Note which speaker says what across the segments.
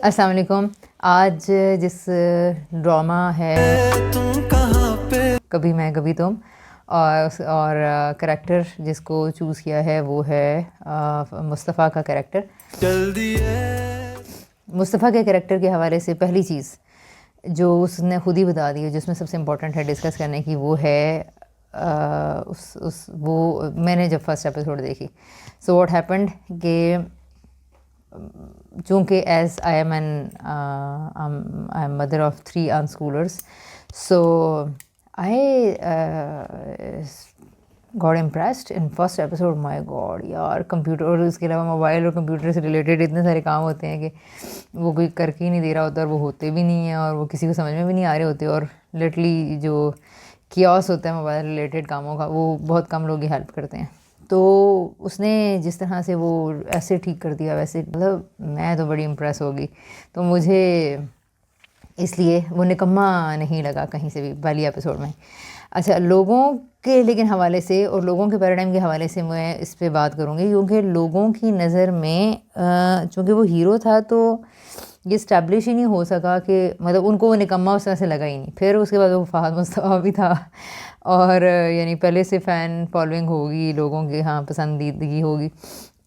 Speaker 1: السلام علیکم. آج جس ڈرامہ ہے کبھی میں کبھی تم اور کریکٹر جس کو چوز کیا ہے وہ ہے مصطفیٰ کا کریکٹر. مصطفیٰ کے کریکٹر کے حوالے سے پہلی چیز جو اس نے خود ہی بتا دی ہے، جس میں سب سے امپورٹنٹ ہے ڈسکس کرنے کی، وہ ہے وہ میں نے جب فرسٹ ایپیسوڈ دیکھی، سو واٹ ہیپنڈ کہ چونکہ as I am mother of 3 unschoolers, so I got impressed in first episode. My God یار، کمپیوٹر اور اس کے علاوہ موبائل اور کمپیوٹر سے ریلیٹڈ اتنے سارے کام ہوتے ہیں کہ وہ کوئی کر کے ہی نہیں دے رہا ہوتا، اور وہ ہوتے بھی نہیں ہیں، اور وہ کسی کو سمجھ میں بھی نہیں آ رہے ہوتے، اور لٹرلی جو کیوس ہوتا ہے موبائل ریلیٹڈ کاموں کا، وہ بہت کم لوگ ہی ہیلپ کرتے ہیں. تو اس نے جس طرح سے وہ ایسے ٹھیک کر دیا، ویسے مطلب میں تو بڑی امپریس ہوگی. تو مجھے اس لیے وہ نکما نہیں لگا کہیں سے بھی پہلی ایپیسوڈ میں. اچھا، لوگوں کے لیکن حوالے سے اور لوگوں کے پیراڈائم کے حوالے سے میں اس پہ بات کروں گی، کیونکہ لوگوں کی نظر میں چونکہ وہ ہیرو تھا تو یہ اسٹیبلش ہی نہیں ہو سکا کہ مطلب ان کو وہ نکما اس طرح سے لگا ہی نہیں. پھر اس کے بعد وہ فہد مصطفیٰ بھی تھا، اور یعنی پہلے سے فین فالوئنگ ہوگی لوگوں کے، ہاں پسندیدگی ہوگی.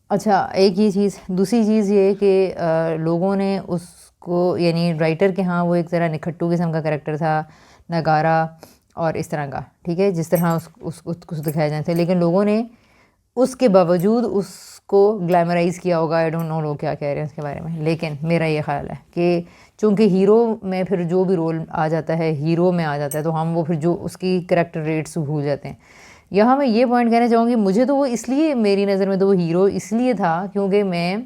Speaker 1: اچھا، ایک یہ چیز. دوسری چیز یہ کہ لوگوں نے اس کو یعنی رائٹر کے ہاں وہ ایک ذرا نکھٹو قسم کا کریکٹر تھا، نگارا اور اس طرح کا، ٹھیک ہے، جس طرح اس کو دکھایا جانا تھا، لیکن لوگوں نے اس کے باوجود اس کو گلیمرائز کیا ہوگا. آئی ڈونٹ نو لوگ کیا کہہ رہے ہیں اس کے بارے میں، لیکن میرا یہ خیال ہے کہ چونکہ ہیرو میں پھر جو بھی رول آ جاتا ہے، ہیرو میں آ جاتا ہے، تو ہم وہ پھر جو اس کی کریکٹر ریٹس بھول جاتے ہیں. یہاں میں یہ پوائنٹ کہنا چاہوں گی، مجھے تو وہ اس لیے، میری نظر میں تو وہ ہیرو اس لیے تھا کیونکہ میں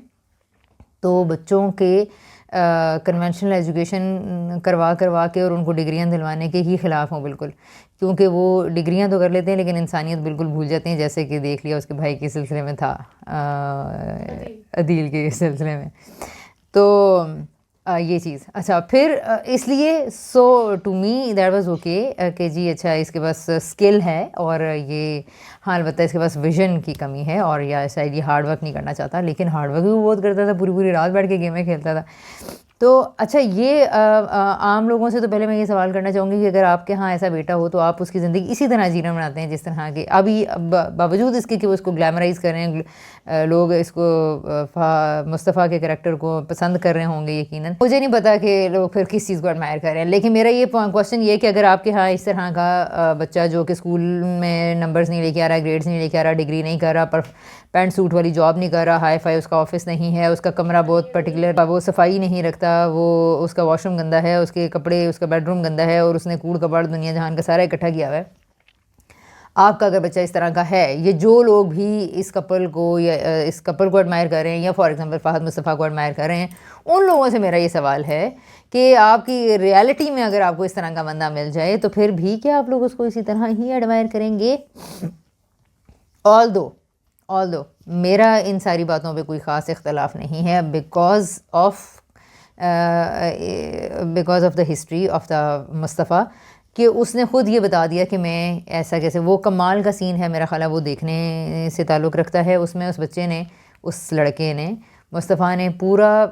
Speaker 1: تو بچوں کے کنونشنل ایجوکیشن کروا کے اور ان کو ڈگریاں دلوانے کے ہی خلاف ہوں بالکل، کیونکہ وہ ڈگریاں تو کر لیتے ہیں لیکن انسانیت بالکل بھول جاتے ہیں، جیسے کہ دیکھ لیا اس کے بھائی کے سلسلے میں تھا، عدیل کے سلسلے میں. تو یہ چیز. اچھا، پھر اس لیے so to me that was okay کہ جی اچھا اس کے پاس اسکل ہے، اور یہ ہاں البتہ اس کے پاس ویژن کی کمی ہے، اور یا شاید یہ ہارڈ ورک نہیں کرنا چاہتا، لیکن ہارڈ ورک بھی وہ بہت کرتا تھا، پوری رات بیٹھ کے گیمیں کھیلتا تھا. تو اچھا، یہ عام لوگوں سے تو پہلے میں یہ سوال کرنا چاہوں گی کہ اگر آپ کے ہاں ایسا بیٹا ہو تو آپ اس کی زندگی اسی طرح جینا بناتے ہیں جس طرح کہ ابھی باوجود اس کے کہ وہ اس کو گلیمرائز کر رہے ہیں، لوگ اس کو مصطفیٰ کے کریکٹر کو پسند کر رہے ہوں گے یقیناً. مجھے نہیں پتا کہ لوگ پھر کس چیز کو ایڈمائر کر رہے ہیں، لیکن میرا یہ کوشچن یہ کہ اگر آپ کے ہاں اس طرح کا بچہ جو کہ اسکول میں نمبرز نہیں لے کے آ رہا، گریڈس نہیں لے کے آ رہا، ڈگری نہیں کر رہا، پر پینٹ سوٹ والی جاب نہیں کر رہا، ہائی فائی اس کا آفس نہیں ہے، اس کا کمرہ بہت پرٹیکولر، وہ صفائی نہیں رکھتا، وہ اس کا واش روم گندا ہے، اس کے کپڑے، اس کا بیڈ روم گندا ہے، اور اس نے کوڑ کباڑ دنیا جہان کا سارا اکٹھا کیا ہوا ہے. آپ کا اگر بچہ اس طرح کا ہے، یہ جو لوگ بھی اس کپل کو یا اس کپل کو ایڈمائر کر رہے ہیں، یا فار ایگزامپل فہد مصطفیٰ کو ایڈمائر کر رہے ہیں، ان لوگوں سے میرا یہ سوال ہے کہ آپ کی ریالٹی میں اگر آپ کو اس طرح کا بندہ مل جائے تو پھر بھی کیا آپ لوگ اس کو اسی طرح ہی ایڈمائر کریں گے؟ آل دو میرا ان ساری باتوں پہ کوئی خاص اختلاف نہیں ہے، because of the history of the Mustafa, کہ اس نے خود یہ بتا دیا کہ میں ایسا کیسے. وہ کمال کا سین ہے میرا خیال ہے، وہ دیکھنے سے تعلق رکھتا ہے. اس میں اس بچے نے، اس لڑکے نے، مصطفیٰ نے پورا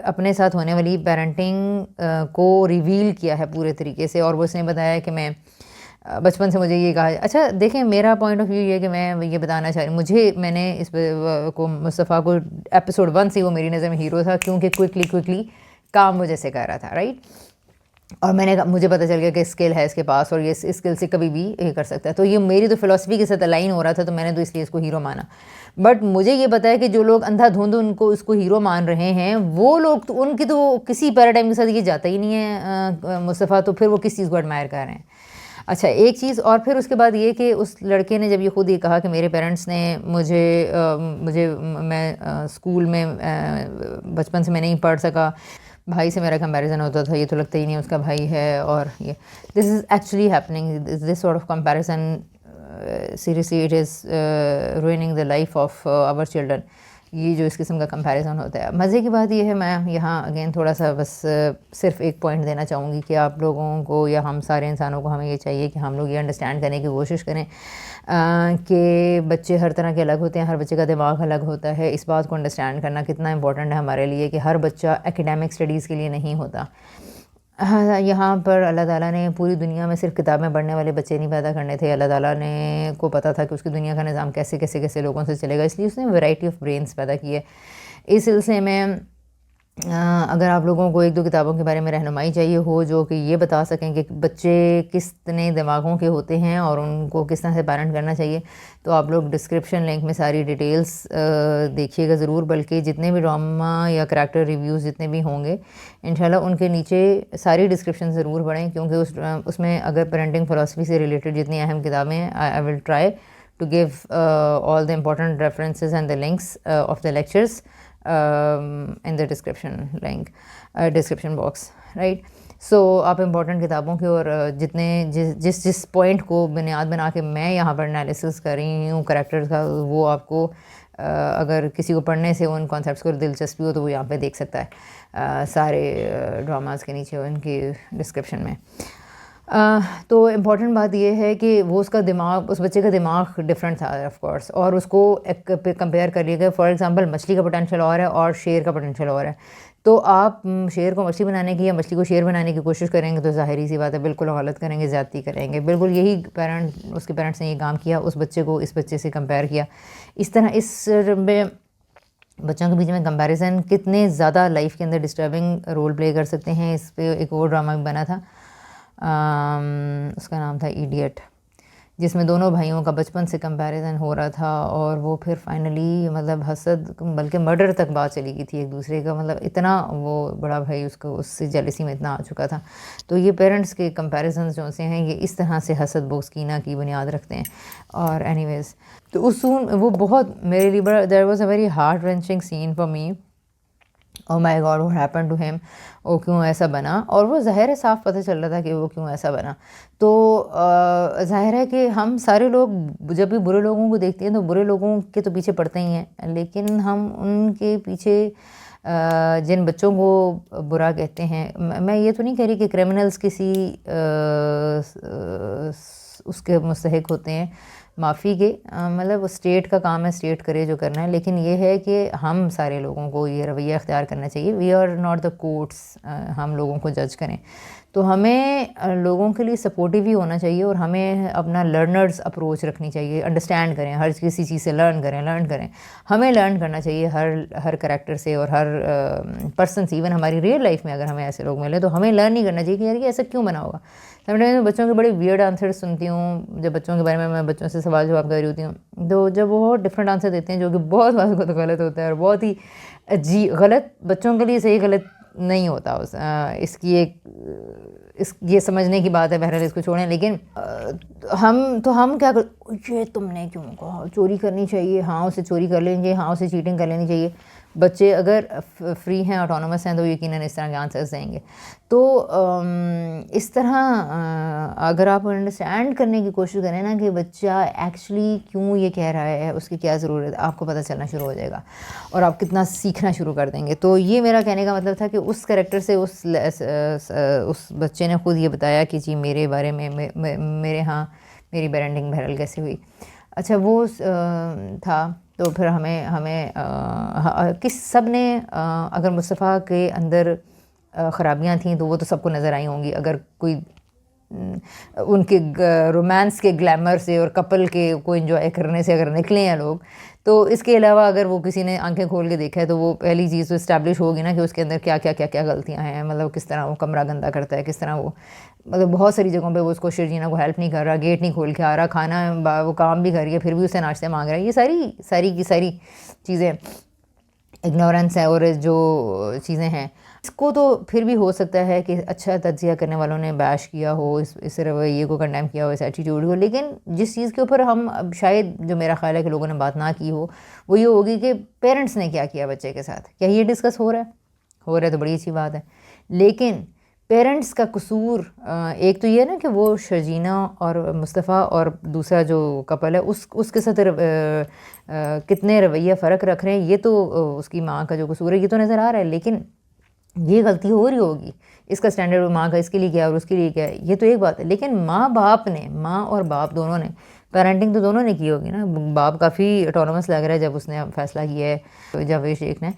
Speaker 1: اپنے ساتھ ہونے والی پیرنٹنگ کو ریویل کیا ہے پورے طریقے سے، اور وہ اس نے بتایا کہ میں بچپن سے مجھے یہ کہا. اچھا دیکھیں، میرا پوائنٹ آف ویو یہ ہے کہ میں یہ بتانا چاہ رہی ہوں، میں نے اس کو مصطفیٰ کو ایپیسوڈ 1 سے وہ میری نظر میں ہیرو تھا، کیونکہ کوئکلی کام وہ جیسے کر رہا تھا، رائٹ. اور میں نے مجھے پتہ چل گیا کہ اسکل ہے اس کے پاس، اور یہ اسکل سے کبھی بھی یہ کر سکتا ہے. تو یہ میری تو فلاسفی کے ساتھ الائن ہو رہا تھا، تو میں نے تو اس لیے اس کو ہیرو مانا. بٹ مجھے یہ پتہ ہے کہ جو لوگ اندھا دھند ان کو اس کو ہیرو مان رہے ہیں، وہ لوگ تو ان کی تو کسی پیراڈائم کے ساتھ یہ جاتا ہی نہیں ہے مصطفیٰ، تو پھر وہ کس چیز کو ایڈمائر کر رہے ہیں. اچھا، ایک چیز اور. پھر اس کے بعد یہ کہ اس لڑکے نے جب یہ خود یہ کہا کہ میرے پیرنٹس نے میں اسکول میں بچپن سے میں نہیں پڑھ سکا، بھائی سے میرا کمپیریزن ہوتا تھا، یہ تو لگتا ہی نہیں اس کا بھائی ہے، اور یہ this is actually happening, this sort of comparison seriously it is ruining the life of our children. یہ جو اس قسم کا کمپیریزن ہوتا ہے. مزے کی بات یہ ہے، میں یہاں اگین تھوڑا سا بس صرف ایک پوائنٹ دینا چاہوں گی کہ آپ لوگوں کو یا ہم سارے انسانوں کو ہمیں یہ چاہیے کہ ہم لوگ یہ انڈرسٹینڈ کرنے کی کوشش کریں کہ بچے ہر طرح کے الگ ہوتے ہیں، ہر بچے کا دماغ الگ ہوتا ہے. اس بات کو انڈرسٹینڈ کرنا کتنا امپورٹنٹ ہے ہمارے لیے کہ ہر بچہ ایکیڈیمک اسٹڈیز کے لیے نہیں ہوتا. یہاں پر اللہ تعالیٰ نے پوری دنیا میں صرف کتابیں پڑھنے والے بچے نہیں پیدا کرنے تھے. اللہ تعالیٰ نے کو پتہ تھا کہ اس کی دنیا کا نظام کیسے لوگوں سے چلے گا، اس لیے اس نے ویرائٹی آف برینس پیدا کیے. اس سلسلے میں اگر آپ لوگوں کو ایک دو کتابوں کے بارے میں رہنمائی چاہیے ہو جو کہ یہ بتا سکیں کہ بچے کتنے دماغوں کے ہوتے ہیں اور ان کو کس طرح سے پیرنٹ کرنا چاہیے، تو آپ لوگ ڈسکرپشن لنک میں ساری ڈیٹیلز دیکھیے گا ضرور. بلکہ جتنے بھی ڈرامہ یا کریکٹر ریویوز جتنے بھی ہوں گے انشاءاللہ ان کے نیچے ساری ڈسکرپشن ضرور پڑھیں، کیونکہ اس میں اگر پیرنٹنگ فلاسفی سے ریلیٹڈ جتنی اہم کتابیں ہیں I will try to give all the important references and the links of the lectures in the description box, right. So آپ امپورٹنٹ کتابوں کے اور جتنے جس پوائنٹ کو بنیاد بنا کے میں یہاں پر انالیسس کر رہی ہوں کریکٹر کا، وہ آپ کو اگر کسی کو پڑھنے سے ان کانسیپٹس کو دلچسپی ہو تو وہ یہاں پہ دیکھ سکتا ہے سارے ڈراماز کے نیچے ان کی ڈسکرپشن میں. تو امپورٹنٹ بات یہ ہے کہ وہ اس بچے کا دماغ ڈفرینٹ تھا آف کورس، اور اس کو کمپیئر کریے گا. فار ایگزامپل مچھلی کا پوٹینشیل اور ہے اور شیر کا پوٹینشیل اور ہے، تو آپ شیر کو مچھلی بنانے کی یا مچھلی کو شیر بنانے کی کوشش کریں گے تو ظاہری سی بات ہے بالکل غلط کریں گے، زیادتی کریں گے. بالکل یہی اس کے پیرنٹس نے یہ کام کیا، اس بچے کو اس بچے سے کمپیئر کیا. اس طرح اس میں بچوں کے بیچ میں کمپیریزن کتنے زیادہ لائف کے اندر ڈسٹربنگ رول پلے کر سکتے ہیں. اس پہ ایک اور ڈرامہ بھی بنا تھا، اس کا نام تھا ایڈیٹ، جس میں دونوں بھائیوں کا بچپن سے کمپیریزن ہو رہا تھا اور وہ پھر فائنلی مطلب حسد بلکہ مرڈر تک بات چلی گئی تھی ایک دوسرے کا. مطلب اتنا وہ بڑا بھائی اس سے جیلسی میں اتنا آ چکا تھا. تو یہ پیرنٹس کے کمپیریزنز جو سے ہیں یہ اس طرح سے حسد بغض کینہ کی بنیاد رکھتے ہیں. اور اینی ویز تو وہ بہت میرے لیے بڑا there was a very heart wrenching scene for me. Oh my God what happen to him, وہ کیوں ایسا بنا. اور وہ ظاہر ہے صاف پتہ چل رہا تھا کہ وہ کیوں ایسا بنا. تو ظاہر ہے کہ ہم سارے لوگ جب بھی برے لوگوں کو دیکھتے ہیں تو برے لوگوں کے تو پیچھے پڑتے ہی ہیں، لیکن ہم ان کے پیچھے جن بچوں کو برا کہتے ہیں، میں یہ تو نہیں کہہ رہی کہ کرمنلز کسی اس کے مستحق ہوتے ہیں معافی کے، مطلب اسٹیٹ کا کام ہے، اسٹیٹ کرے جو کرنا ہے. لیکن یہ ہے کہ ہم سارے لوگوں کو یہ رویہ اختیار کرنا چاہیے. We are not the courts, ہم لوگوں کو جج کریں. تو ہمیں لوگوں کے لیے سپورٹیو ہی ہونا چاہیے اور ہمیں اپنا لرنرز اپروچ رکھنی چاہیے. انڈرسٹینڈ کریں، ہر کسی چیز سے لرن کریں. ہمیں لرن کرنا چاہیے ہر کریکٹر سے اور ہر پرسن سے. ایون ہماری ریئل لائف میں اگر ہمیں ایسے لوگ ملیں تو ہمیں لرن نہیں کرنا چاہیے کہ یار یہ ایسا کیوں بنا ہوگا. میں بچوں کے بڑے ویئرڈ آنسر سنتی ہوں، جب بچوں کے بارے میں بچوں سے سوال جواب کر رہی ہوتی ہوں تو جب وہ بہت ڈفرینٹ آنسر دیتے ہیں جو کہ بہت بات کو تو غلط ہوتا ہے اور بہت ہی غلط بچوں کے لیے صحیح غلط نہیں ہوتا. اس کی یہ سمجھنے کی بات ہے، بہرحال اس کو چھوڑیں. لیکن ہم کیا یہ تم نے کیوں کہا چوری کرنی چاہیے، ہاں اسے چوری کر لیں گے، ہاں اسے چیٹنگ کر لینی چاہیے. بچے اگر فری ہیں، آٹونومس ہیں تو یقیناً اس طرح کے آنسرز دیں گے. تو اس طرح اگر آپ انڈرسٹینڈ کرنے کی کوشش کریں نا کہ بچہ ایکچولی کیوں یہ کہہ رہا ہے، اس کی کیا ضرورت ہے، آپ کو پتہ چلنا شروع ہو جائے گا اور آپ کتنا سیکھنا شروع کر دیں گے. تو یہ میرا کہنے کا مطلب تھا کہ اس کریکٹر سے اس بچے نے خود یہ بتایا کہ جی میرے بارے میں میرے ہاں میری پیرنٹنگ بہرحال کیسے ہوئی. اچھا وہ تھا. تو پھر ہمیں کس سب نے اگر مصطفیٰ کے اندر خرابیاں تھیں تو وہ تو سب کو نظر آئی ہوں گی. اگر کوئی ان کے رومانس کے گلیمر سے اور کپل کے کو انجوائے کرنے سے اگر نکلے ہیں لوگ، تو اس کے علاوہ اگر وہ کسی نے آنکھیں کھول کے دیکھا ہے تو وہ پہلی چیز تو اسٹیبلش ہوگی نا کہ اس کے اندر کیا غلطیاں ہیں. مطلب کس طرح وہ کمرہ گندہ کرتا ہے، کس طرح وہ مطلب بہت ساری جگہوں پہ وہ اس کو شرجینہ کو ہیلپ نہیں کر رہا، گیٹ نہیں کھول کے آ رہا، کھانا وہ کام بھی کر رہی ہے پھر بھی اسے ناشتے مانگ رہا ہے. یہ ساری کی ساری چیزیں اگنورنس ہے. اور جو چیزیں ہیں اس کو تو پھر بھی ہو سکتا ہے کہ اچھا تجزیہ کرنے والوں نے بیش کیا ہو، اس رویے کو کنڈیم کیا ہو، اس ایٹیٹیوڈ کو. لیکن جس چیز کے اوپر ہم اب شاید جو میرا خیال ہے کہ لوگوں نے بات نہ کی ہو وہ یہ ہوگی کہ پیرنٹس نے کیا کیا بچے کے ساتھ. کیا یہ ڈسکس ہو رہا ہے تو بڑی اچھی بات ہے. لیکن پیرنٹس کا قصور ایک تو یہ ہے نا کہ وہ شرجینہ اور مصطفیٰ اور دوسرا جو کپل ہے اس کے ساتھ کتنے رویہ فرق رکھ رہے ہیں، یہ تو اس کی ماں کا جو قصور ہے یہ تو نظر آ رہا ہے، لیکن یہ غلطی ہو رہی ہوگی، اس کا سٹینڈرڈ ماں کا اس کے لیے کیا اور اس کے لیے کیا ہے، یہ تو ایک بات ہے، لیکن ماں اور باپ دونوں نے پیرنٹنگ تو دونوں نے کی ہوگی نا۔ باپ کافی اٹونومس لگ رہا ہے جب اس نے فیصلہ کیا ہے، جاوید شیخ نے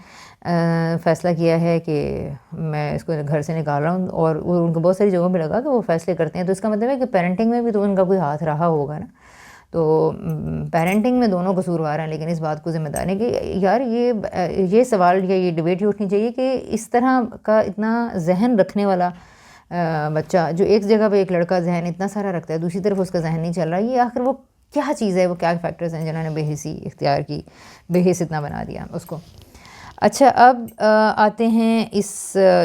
Speaker 1: فیصلہ کیا ہے کہ میں اس کو گھر سے نکال رہا ہوں، اور ان کو بہت ساری جگہوں پہ لگا کہ وہ فیصلے کرتے ہیں، تو اس کا مطلب ہے کہ پیرنٹنگ میں بھی تو ان کا کوئی ہاتھ رہا ہوگا نا۔ تو پیرنٹنگ میں دونوں قصوروار ہیں، لیکن اس بات کو ذمہ دار ہے کہ یار یہ سوال یا یہ ڈبیٹ ہی اٹھنی چاہیے کہ اس طرح کا اتنا ذہن رکھنے والا بچہ، جو ایک جگہ پہ ایک لڑکا ذہن اتنا سارا رکھتا ہے، دوسری طرف اس کا ذہن نہیں چل رہا، یہ آخر وہ کیا چیز ہے، وہ کیا فیکٹرز ہیں جنہوں نے بے حسی اختیار کی، بے حس اتنا بنا دیا اس کو۔ اچھا، اب آتے ہیں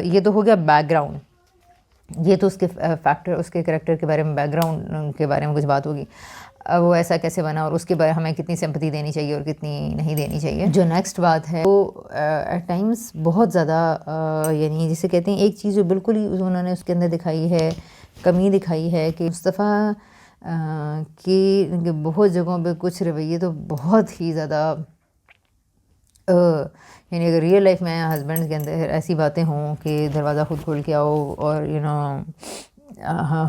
Speaker 1: یہ تو ہو گیا بیک گراؤنڈ، یہ تو اس کے فیکٹر، اس کے کریکٹر کے بارے میں، بیک گراؤنڈ کے بارے میں کچھ بات ہوگی، وہ ایسا کیسے بنا اور اس کے بارے ہمیں کتنی سمپتی دینی چاہیے اور کتنی نہیں دینی چاہیے۔ جو نیکسٹ بات ہے وہ ایٹ ٹائمز بہت زیادہ یعنی جسے کہتے ہیں ایک چیز جو بالکل ہی انہوں نے اس کے اندر دکھائی ہے، کمی دکھائی ہے، کہ مصطفیٰ کی بہت جگہوں پہ کچھ رویے تو بہت ہی زیادہ یعنی اگر ریئل لائف میں ہسبینڈ کے اندر ایسی باتیں ہوں کہ دروازہ خود کھول کے آؤ اور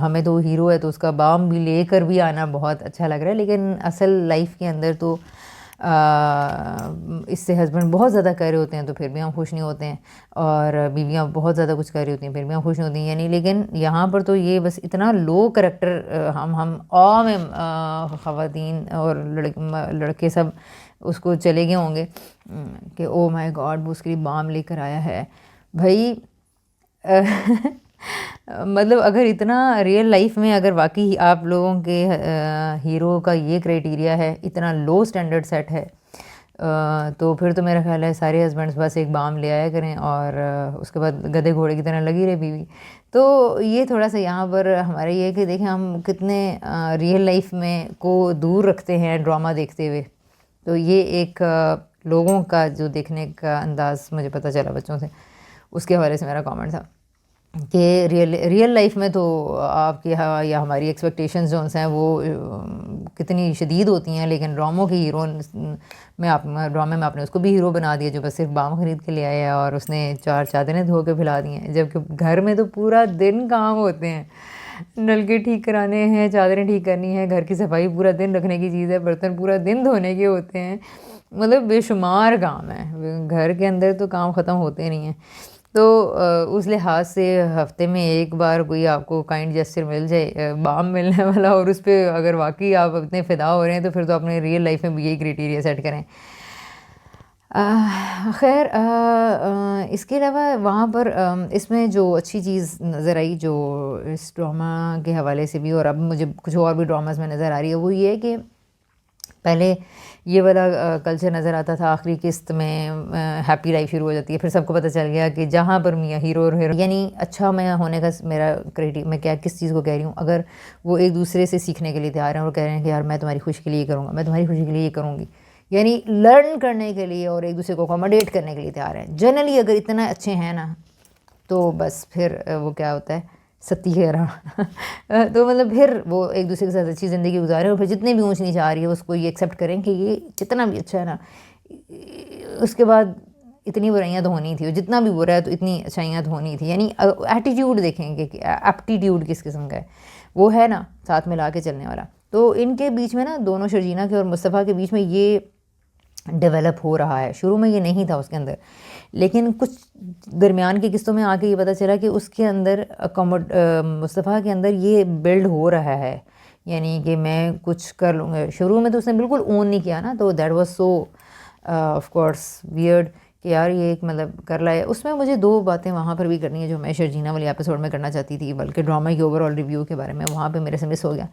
Speaker 1: ہمیں تو ہیرو ہے تو اس کا بام بھی لے کر بھی آنا بہت اچھا لگ رہا ہے، لیکن اصل لائف کے اندر تو اس سے ہسبینڈ بہت زیادہ کر رہے ہوتے ہیں تو پھر بھی ہم خوش نہیں ہوتے ہیں، اور بیویاں بہت زیادہ کچھ کر رہی ہوتی ہیں پھر بھی ہم خوش نہیں ہوتی ہیں، یعنی لیکن یہاں پر تو یہ بس اتنا لو کریکٹر، ہم عام خواتین اور لڑکے سب اس کو چلے گئے ہوں گے کہ او مائی گاڈ وہ اس کے لیے بام لے کر آیا ہے۔ بھائی مطلب اگر اتنا ریئل لائف میں اگر واقعی آپ لوگوں کے ہیرو کا یہ کرائٹیریا ہے، اتنا لو سٹینڈرڈ سیٹ ہے، تو پھر تو میرا خیال ہے سارے ہسبینڈس بس ایک بام لے آیا کریں اور اس کے بعد گدھے گھوڑے کی طرح لگی رہے بیوی۔ تو یہ تھوڑا سا یہاں پر ہمارا یہ ہے کہ دیکھیں ہم کتنے ریئل لائف میں کو دور رکھتے ہیں ڈرامہ دیکھتے ہوئے، تو یہ ایک لوگوں کا جو دیکھنے کا انداز مجھے پتہ چلا بچوں سے، اس کے حوالے سے میرا کامنٹ تھا کہ ریئل لائف میں تو آپ کی یا ہماری ایکسپیکٹیشنز جو ہیں وہ کتنی شدید ہوتی ہیں، لیکن ڈراموں کی ہیرو میں ڈرامے میں آپ نے اس کو بھی ہیرو بنا دیا جو بس صرف بام خرید کے لے آیا اور اس نے 4 چادریں دھو کے پھیلا دی ہیں، جبکہ گھر میں تو پورا دن کام ہوتے ہیں، نلکے ٹھیک کرانے ہیں، چادریں ٹھیک کرنی ہے، گھر کی صفائی پورا دن رکھنے کی چیز ہے، برتن پورا دن دھونے کے ہوتے ہیں، مطلب بے شمار کام ہے گھر کے اندر، تو کام ختم ہوتے نہیں ہیں۔ تو اس لحاظ سے ہفتے میں ایک بار کوئی آپ کو کائنڈ جیسچر مل جائے بام ملنے والا، اور اس پہ اگر واقعی آپ اتنے فدا ہو رہے ہیں تو پھر تو اپنے ریئل لائف میں بھی یہی کرائٹیریا سیٹ کریں۔ خیر اس کے علاوہ وہاں پر اس میں جو اچھی چیز نظر آئی جو اس ڈرامہ کے حوالے سے بھی، اور اب مجھے کچھ اور بھی ڈراماز میں نظر آ رہی ہے، وہ یہ ہے کہ پہلے یہ والا کلچر نظر آتا تھا، آخری قسط میں ہیپی لائف شروع ہو جاتی ہے، پھر سب کو پتہ چل گیا کہ جہاں پر میاں ہیرو اور ہیرو، یعنی اچھا میں ہونے کا میرا میں کس چیز کو کہہ رہی ہوں، اگر وہ ایک دوسرے سے سیکھنے کے لیے تیار ہیں اور کہہ رہے ہیں کہ یار میں تمہاری خوشی کے لیے یہ کروں گا، میں تمہاری خوشی کے لیے یہ کروں گی، یعنی لرن کرنے کے لیے اور ایک دوسرے کو اکوموڈیٹ کرنے کے لیے تیار ہیں، جنرلی اگر اتنا اچھے ہیں نا تو بس پھر وہ کیا ہوتا ہے ستی ہے رہا تو مطلب پھر وہ ایک دوسرے کے ساتھ اچھی زندگی گزاریں، اور پھر جتنے بھی اونچ نیچ آ رہی ہے اس کو یہ ایکسیپٹ کریں کہ یہ جتنا بھی اچھا ہے نا، اس کے بعد اتنی برائیاں تو ہونی تھی، اور جتنا بھی برا ہے تو اتنی اچھائیاں تو ہونی تھی، یعنی ایٹیٹیوڈ دیکھیں گے کہ ایپٹیٹیوڈ کس قسم کا ہے، وہ ہے نا ساتھ میں لا کے چلنے والا۔ تو ان کے بیچ میں نا دونوں شرجینہ کے اور مصطفیٰ کے بیچ میں یہ ڈیولپ ہو رہا ہے، شروع میں یہ نہیں تھا اس کے اندر، لیکن کچھ درمیان کی قسطوں میں آ کے یہ پتہ چلا کہ اس کے اندر مصطفیٰ کے اندر یہ بلڈ ہو رہا ہے، یعنی کہ میں کچھ کر لوں گا۔ شروع میں تو اس نے بالکل اون نہیں کیا نا، تو that was so of course weird کہ یار یہ ایک مطلب کر لائے۔ اس میں مجھے 2 باتیں وہاں پر بھی کرنی ہے جو میں شرجینہ والی ایپیسوڈ میں کرنا چاہتی تھی، بلکہ ڈرامہ کی اوور آل ریویو کے بارے میں وہاں پہ میرے سے مس ہو گیا۔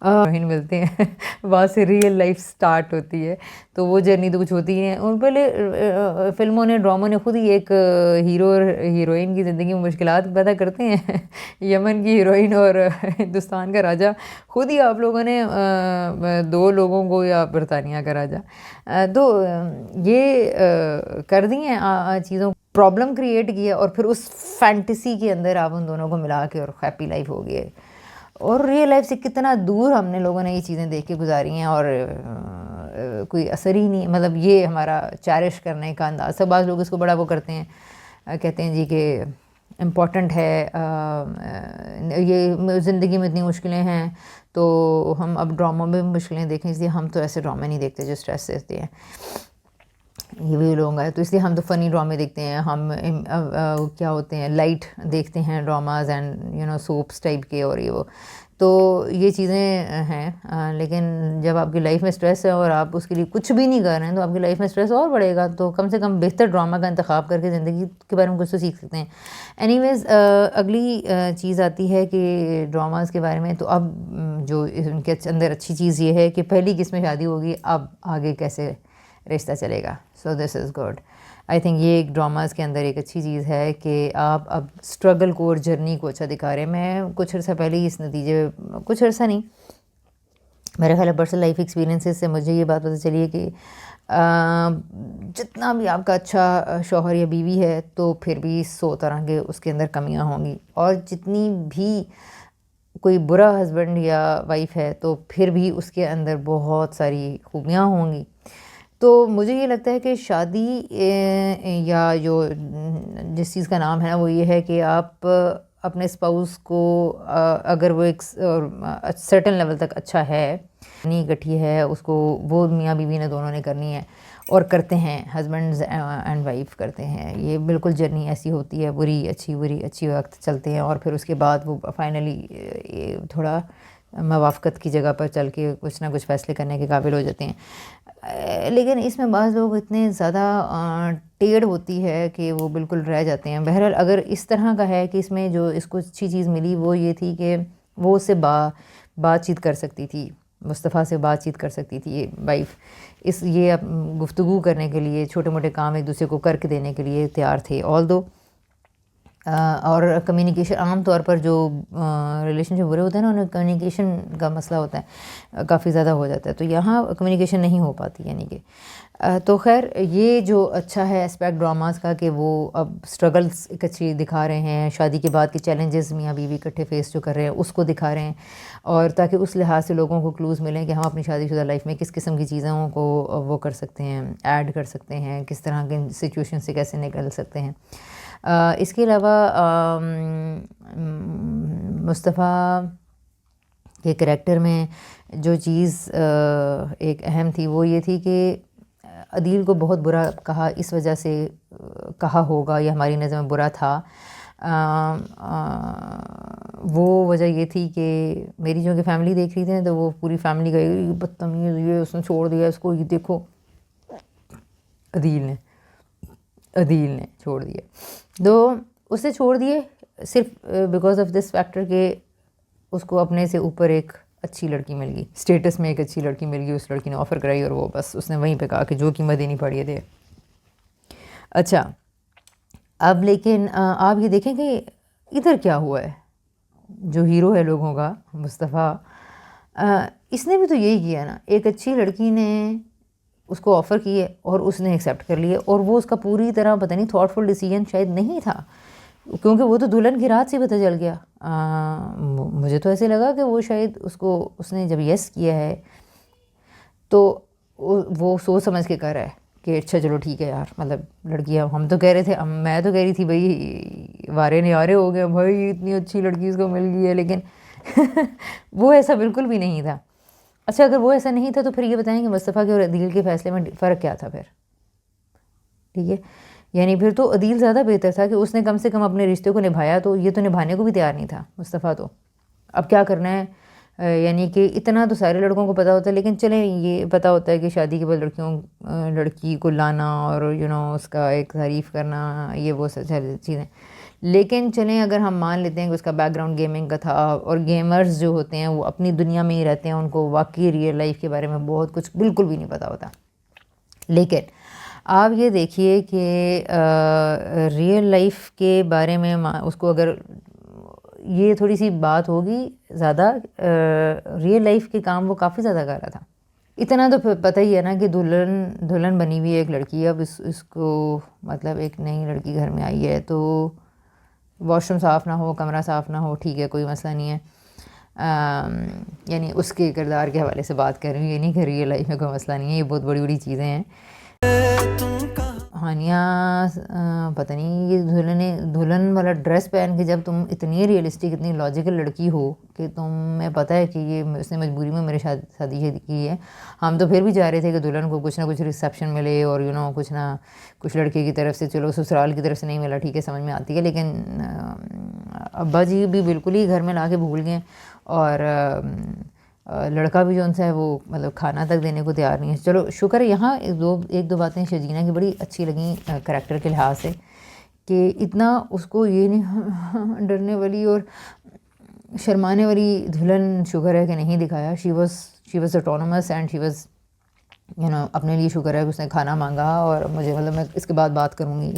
Speaker 1: ہیروئن ملتے ہیں وہاں سے ریئل لائف سٹارٹ ہوتی ہے. تو وہ جرنی تو کچھ ہوتی ہی ہے. اور پہلے فلموں نے ڈراموں نے خود ہی ایک ہیرو اور ہیروئن کی زندگی میں مشکلات پیدا کرتے ہیں. یمن کی ہیروئن اور ہندوستان کا راجا، خود ہی آپ لوگوں نے دو لوگوں کو، یا برطانیہ کا راجا، تو یہ کر دی ہیں چیزوں، پرابلم کریٹ کیا، اور پھر اس فینٹیسی کے اندر آپ ان دونوں کو ملا کے اور ہیپی لائف ہو گئی. اور ریئل لائف سے کتنا دور ہم نے لوگوں نے یہ چیزیں دیکھ کے گزاری ہیں، اور کوئی اثر ہی نہیں. مطلب یہ ہمارا چیرش کرنے کا انداز ہے. بعض لوگ اس کو بڑا وہ کرتے ہیں، کہتے ہیں جی کہ امپورٹنٹ ہے، یہ زندگی میں اتنی مشکلیں ہیں تو ہم اب ڈراموں میں بھی مشکلیں دیکھیں، اس لیے ہم تو ایسے ڈرامے نہیں دیکھتے جو اسٹریس دیتے ہیں. یہ بھی لوگ ہیں تو اس لیے ہم تو فنی ڈرامے دیکھتے ہیں. ہم کیا ہوتے ہیں، لائٹ دیکھتے ہیں ڈراماز اینڈ سوپس ٹائپ کے، اور یہ وہ. تو یہ چیزیں ہیں. لیکن جب آپ کی لائف میں اسٹریس ہے اور آپ اس کے لیے کچھ بھی نہیں کر رہے ہیں تو آپ کی لائف میں اسٹریس اور بڑھے گا. تو کم سے کم بہتر ڈرامہ کا انتخاب کر کے زندگی کے بارے میں کچھ تو سیکھ سکتے ہیں. اینی ویز اگلی چیز آتی ہے کہ ڈراماز کے بارے میں. تو اب جو ان کے اندر اچھی چیز یہ ہے کہ پہلی قسط میں شادی ہوگی، اب آگے کیسے رشتہ چلے گا. سو دس از گڈ. آئی تھنک یہ ایک ڈراماز کے اندر ایک اچھی چیز ہے کہ آپ اب اسٹرگل کو اور جرنی کو اچھا دکھا رہے ہیں. میں کچھ عرصہ پہلے ہی اس نتیجے، کچھ عرصہ نہیں، میرے خیال ہے پرسنل لائف ایکسپیرینسز سے مجھے یہ بات پتہ چلی ہے کہ جتنا بھی آپ کا اچھا شوہر یا بیوی ہے تو پھر بھی 100 طرح کے اس کے اندر کمیاں ہوں گی. اور جتنی بھی کوئی برا ہسبینڈ یا وائف ہے تو پھر بھی اس کے اندر بہت ساری خوبیاں ہوں گی. تو مجھے یہ لگتا ہے کہ شادی یا جو جس چیز کا نام ہے نا وہ یہ ہے کہ آپ اپنے اسپاؤس کو اگر وہ ایک سرٹن لیول تک اچھا ہے، نہیں گٹھی ہے اس کو، وہ میاں بیوی نے دونوں نے کرنی ہے اور کرتے ہیں. ہسبینڈز اینڈ وائف کرتے ہیں. یہ بالکل جرنی ایسی ہوتی ہے، بری اچھی وقت چلتے ہیں، اور پھر اس کے بعد وہ فائنلی تھوڑا موافقت کی جگہ پر چل کے کچھ نہ کچھ فیصلے کرنے کے قابل ہو جاتے ہیں. لیکن اس میں بعض لوگ اتنے زیادہ ٹیڑھ ہوتی ہے کہ وہ بالکل رہ جاتے ہیں. بہرحال اگر اس طرح کا ہے کہ اس میں جو اس کو اچھی چیز ملی وہ یہ تھی کہ وہ اس سے بات چیت کر سکتی تھی، مصطفیٰ سے بات چیت کر سکتی تھی یہ وائف. یہ گفتگو کرنے کے لیے، چھوٹے موٹے کام ایک دوسرے کو کر کے دینے کے لیے تیار تھے. آل اور کمیونیکیشن، عام طور پر جو ریلیشن شپ برے ہوتے ہیں نا، انہیں کمیونیکیشن کا مسئلہ ہوتا ہے، کافی زیادہ ہو جاتا ہے. تو یہاں کمیونیکیشن نہیں ہو پاتی، یعنی کہ تو خیر یہ جو اچھا ہے اسپیکٹ ڈراماز کا کہ وہ اب اسٹرگلس ایک اچھی دکھا رہے ہیں، شادی کے بعد کے چیلنجز میاں بیوی اکٹھے فیس جو کر رہے ہیں اس کو دکھا رہے ہیں، اور تاکہ اس لحاظ سے لوگوں کو کلوز ملیں کہ ہم اپنی شادی شدہ لائف میں کس قسم کی چیزوں کو وہ کر سکتے ہیں، ایڈ کر سکتے ہیں، کس طرح کے سچویشن سے کیسے نکل سکتے ہیں. اس کے علاوہ مصطفیٰ کے کریکٹر میں جو چیز ایک اہم تھی وہ یہ تھی کہ عدیل کو بہت برا کہا، اس وجہ سے کہا ہوگا، یہ ہماری نظر میں برا تھا. وہ وجہ یہ تھی کہ میری جو کہ فیملی دیکھ رہی تھی تو وہ پوری فیملی گئی بدتمیز، یہ اس نے چھوڑ دیا اس کو، یہ دیکھو عدیل نے چھوڑ دیا. تو اسے چھوڑ دیے صرف بیکاز آف دس فیکٹر کہ اس کو اپنے سے اوپر ایک اچھی لڑکی مل گئی، اسٹیٹس میں ایک اچھی لڑکی مل گئی، اس لڑکی نے آفر کرائی اور وہ بس اس نے وہیں پہ کہا کہ جو قیمت دینی پڑی ہے دے. اچھا اب لیکن آپ یہ دیکھیں کہ ادھر کیا ہوا ہے. جو ہیرو ہے لوگوں کا مصطفیٰ، اس نے بھی تو یہی کیا نا، ایک اچھی لڑکی نے اس کو آفر کی ہے اور اس نے ایکسیپٹ کر لیا، اور وہ اس کا پوری طرح پتہ نہیں تھاٹ فل ڈیسیجن شاید نہیں تھا، کیونکہ وہ تو دلہن کی رات سے پتہ چل گیا. مجھے تو ایسے لگا کہ وہ شاید اس نے جب یس کیا ہے تو وہ سوچ سمجھ کے کر رہا ہے کہ اچھا چلو ٹھیک ہے یار. مطلب لڑکیاں ہم تو کہہ رہے تھے، میں تو کہہ رہی تھی بھائی وارے نیارے ہو گئے بھائی، اتنی اچھی لڑکی اس کو مل گئی ہے، لیکن وہ ایسا بالکل بھی نہیں تھا. اچھا اگر وہ ایسا نہیں تھا تو پھر یہ بتائیں کہ مصطفیٰ کے اور عدیل کے فیصلے میں فرق کیا تھا پھر؟ ٹھیک ہے، یعنی پھر تو عدیل زیادہ بہتر تھا کہ اس نے کم سے کم اپنے رشتے کو نبھایا. تو یہ تو نبھانے کو بھی تیار نہیں تھا مصطفیٰ. تو اب کیا کرنا ہے، یعنی کہ اتنا تو سارے لڑکوں کو پتہ ہوتا ہے، لیکن چلیں یہ پتہ ہوتا ہے کہ شادی کے بعد لڑکی کو لانا اور اس کا ایک تعریف کرنا، یہ وہ ساری چیزیں. لیکن چلیں اگر ہم مان لیتے ہیں کہ اس کا بیک گراؤنڈ گیمنگ کا تھا، اور گیمرز جو ہوتے ہیں وہ اپنی دنیا میں ہی رہتے ہیں، ان کو واقعی ریئل لائف کے بارے میں بہت کچھ بالکل بھی نہیں پتہ ہوتا. لیکن آپ یہ دیکھیے کہ ریئل لائف کے بارے میں اس کو اگر یہ تھوڑی سی بات ہوگی زیادہ، ریئل لائف کے کام وہ کافی زیادہ کر رہا تھا. اتنا تو پتہ ہی ہے نا کہ دلہن بنی ہوئی ایک لڑکی ہے. اب اس کو مطلب ایک نئی لڑکی گھر میں آئی ہے تو واش روم صاف نہ ہو، کمرہ صاف نہ ہو، ٹھیک ہے، کوئی مسئلہ نہیں ہے. یعنی اس کے کردار کے حوالے سے بات کر رہی ہوں، یہ نہیں کہ ریئل لائف میں کوئی مسئلہ نہیں ہے. یہ بہت بڑی بڑی چیزیں ہیں. ہانیہ پتہ نہیں، یہ دلہن والا ڈریس پہن کے جب تم اتنی ریئلسٹک، اتنی لاجیکل لڑکی ہو کہ تمہیں پتہ ہے کہ یہ اس نے مجبوری میں میرے شادی کی ہے. ہم تو پھر بھی چاہ رہے تھے کہ دلہن کو کچھ نہ کچھ ریسیپشن ملے، اور کچھ نہ کچھ لڑکے کی طرف سے، چلو سسرال کی طرف سے نہیں ملا ٹھیک ہے، سمجھ میں آتی ہے، لیکن ابا جی بھی بالکل ہی گھر میں لا کے بھول گئے. اور لڑکا بھی جو ان سے ہے وہ مطلب کھانا تک دینے کو تیار نہیں ہے. چلو شکر ہے. یہاں ایک دو باتیں شجینہ کی بڑی اچھی لگیں کریکٹر کے لحاظ سے، کہ اتنا اس کو یہ نہیں ڈرنے والی اور شرمانے والی دلہن شکر ہے کہ نہیں دکھایا. She was autonomous and she was اپنے لیے شکر ہے کہ اس نے کھانا مانگا. اور مجھے مطلب میں اس کے بعد بات کروں گی،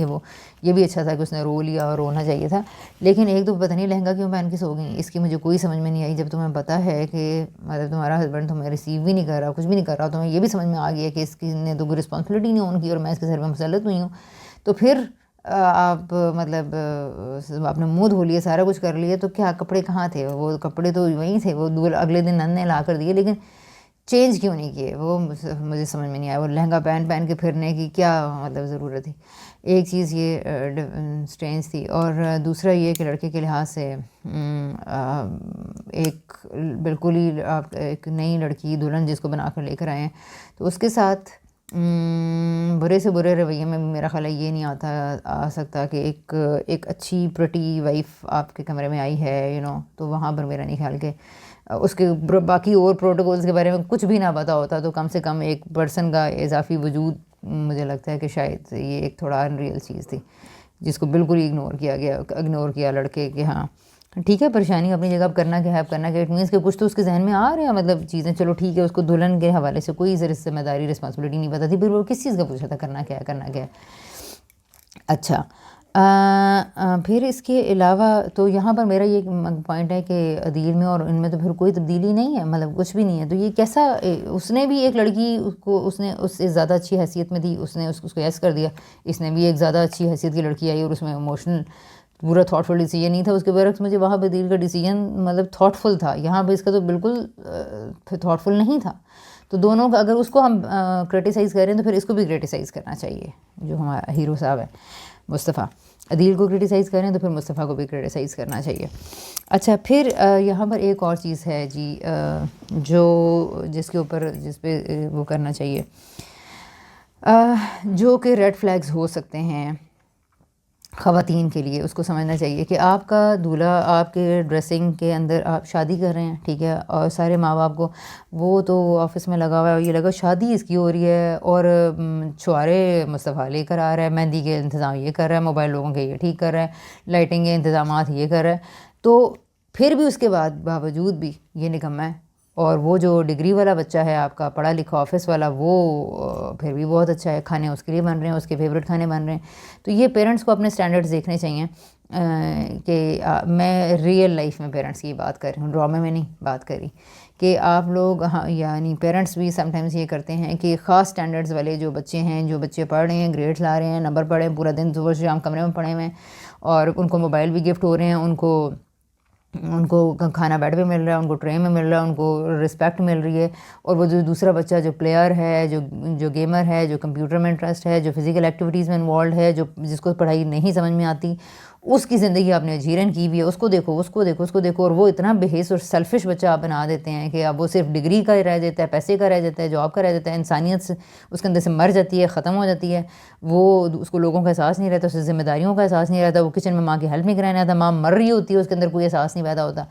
Speaker 1: یہ بھی اچھا تھا کہ اس نے رو لیا، اور رونا چاہیے تھا. لیکن ایک تو پتہ نہیں لہنگا کیوں پہن کے سو گئی، اس کی مجھے کوئی سمجھ میں نہیں آئی. جب تمہیں پتہ ہے کہ مطلب تمہارا ہسبینڈ تمہیں ریسیو بھی نہیں کر رہا، کچھ بھی نہیں کر رہا، تمہیں یہ بھی سمجھ میں آ گیا کہ اس کی نے تو کوئی رسپانسبلٹی نہیں آن کی اور میں اس کے سر پہ مسلط ہوئی ہوں. تو پھر آپ مطلب آپ نے منہ دھو لیے، سارا کچھ کر لیے، تو کیا کپڑے کہاں تھے؟ وہ کپڑے تو وہیں تھے، وہ اگلے دن نن نے لا کر دیے، لیکن چینج کیوں نہیں کیے؟ وہ مجھے سمجھ میں نہیں آیا. وہ لہنگا پہن کے پھرنے کی کیا مطلب ضرورت تھی؟ ایک چیز یہ اسٹرینج تھی. اور دوسرا یہ کہ لڑکے کے لحاظ سے ایک بالکل ہی آپ ایک نئی لڑکی دلہن جس کو بنا کر لے کر آئے ہیں، تو اس کے ساتھ برے سے برے رویے میں میرا خیال ہے یہ نہیں آ سکتا کہ ایک اچھی پریٹی وائف آپ کے کمرے میں آئی ہے تو وہاں پر میرا نہیں خیال کہ اس کے باقی اور پروٹوکولز کے بارے میں کچھ بھی نہ پتہ ہوتا، تو کم سے کم ایک پرسن کا اضافی وجود مجھے لگتا ہے کہ شاید یہ ایک تھوڑا انریل چیز تھی، جس کو بالکل ہی اگنور کیا لڑکے کہ ہاں ٹھیک ہے، پریشانی اپنی جگہ کرنا کیا ہے، کرنا کیا، اٹ مینس کہ کچھ تو اس کے ذہن میں آ رہے ہیں مطلب چیزیں. چلو ٹھیک ہے، اس کو دلہن کے حوالے سے کوئی ذمہ داری رسپانسبلٹی نہیں پتہ تھی، پھر وہ کس چیز کا پوچھا تھا کرنا کیا ہے. اچھا پھر اس کے علاوہ تو یہاں پر میرا یہ پوائنٹ ہے کہ عدیل میں اور ان میں تو پھر کوئی تبدیلی نہیں ہے، مطلب کچھ بھی نہیں ہے. تو یہ کیسا، اس نے بھی ایک لڑکی کو اس نے اس سے زیادہ اچھی حیثیت میں تھی، اس نے اس کو یس کر دیا. اس نے بھی ایک زیادہ اچھی حیثیت کی لڑکی آئی اور اس میں ایموشنل پورا تھاٹ فل ڈیسیجن نہیں تھا. اس کے برعکس مجھے وہاں پہ عدیل کا ڈیسیجن مطلب تھاٹ فل تھا، یہاں پہ اس کا تو بالکل تھاٹ فل نہیں تھا. تو دونوں کا اگر اس کو ہم کرٹیسائز کر رہے ہیں تو پھر اس کو بھی کرٹیسائز کرنا چاہیے. جو ہمارا ہیرو صاحب ہے مصطفیٰ، عدیل کو کرٹیسائز کریں تو پھر مصطفیٰ کو بھی کرٹیسائز کرنا چاہیے. اچھا پھر یہاں پر ایک اور چیز ہے جی، جس پہ وہ کرنا چاہیے، جو کہ ریڈ فلیگز ہو سکتے ہیں خواتین کے لیے. اس کو سمجھنا چاہیے کہ آپ کا دولہا آپ کے ڈریسنگ کے اندر، آپ شادی کر رہے ہیں ٹھیک ہے، اور سارے ماں باپ کو وہ تو آفس میں لگا ہوا ہے، یہ لگا شادی اس کی ہو رہی ہے، اور چھوارے مصطفیٰ لے کر آ رہا ہے، مہندی کے انتظام یہ کر رہا ہے، موبائل لوگوں کے یہ ٹھیک کر رہا ہے، لائٹنگ کے انتظامات یہ کر رہا ہے. تو پھر بھی اس کے باوجود بھی یہ نکمہ ہے. اور وہ جو ڈگری والا بچہ ہے آپ کا، پڑھا لکھا آفس والا، وہ پھر بھی بہت اچھا ہے، کھانے اس کے لیے بن رہے ہیں، اس کے فیوریٹ کھانے بن رہے ہیں. تو یہ پیرنٹس کو اپنے سٹینڈرڈز دیکھنے چاہیے کہ میں ریئل لائف میں پیرنٹس کی بات کر رہی ہوں، ڈرامے میں نہیں بات کری. کہ آپ لوگ یعنی پیرنٹس بھی سم ٹائمز یہ کرتے ہیں کہ خاص سٹینڈرڈز والے جو بچے ہیں، جو بچے پڑھ رہے ہیں، گریڈس لا رہے ہیں، نمبر پڑھ رہے ہیں، پورا دن صبح سے شام کمرے میں پڑھے ہوئے ہیں، اور ان کو موبائل بھی گفٹ ہو رہے ہیں، ان کو کھانا بیڈ پہ مل رہا ہے، ان کو ٹرے میں مل رہا ہے، ان کو رسپیکٹ مل رہی ہے. اور وہ جو دوسرا بچہ جو پلیئر ہے، جو گیمر ہے، جو کمپیوٹر میں انٹرسٹ ہے، جو فزیکل ایکٹیویٹیز میں انوالوڈ ہے، جس کو پڑھائی نہیں سمجھ میں آتی، اس کی زندگی آپ نے جیرن کی ہوئی ہے، اس کو دیکھو. اور وہ اتنا بےحیث اور سیلفش بچہ آپ بنا دیتے ہیں کہ اب وہ صرف ڈگری کا رہ جاتا ہے، پیسے کا رہ جاتا ہے، جاب کا رہ جاتا ہے، انسانیت اس کے اندر سے مر جاتی ہے، ختم ہو جاتی ہے. وہ اس کو لوگوں کا احساس نہیں رہتا، اس سے ذمہ داریوں کا احساس نہیں رہتا، وہ کچن میں ماں کی ہیلپ نہیں کرانے آتا، ماں مر رہی ہوتی ہے، اس کے اندر کوئی احساس نہیں پیدا ہوتا.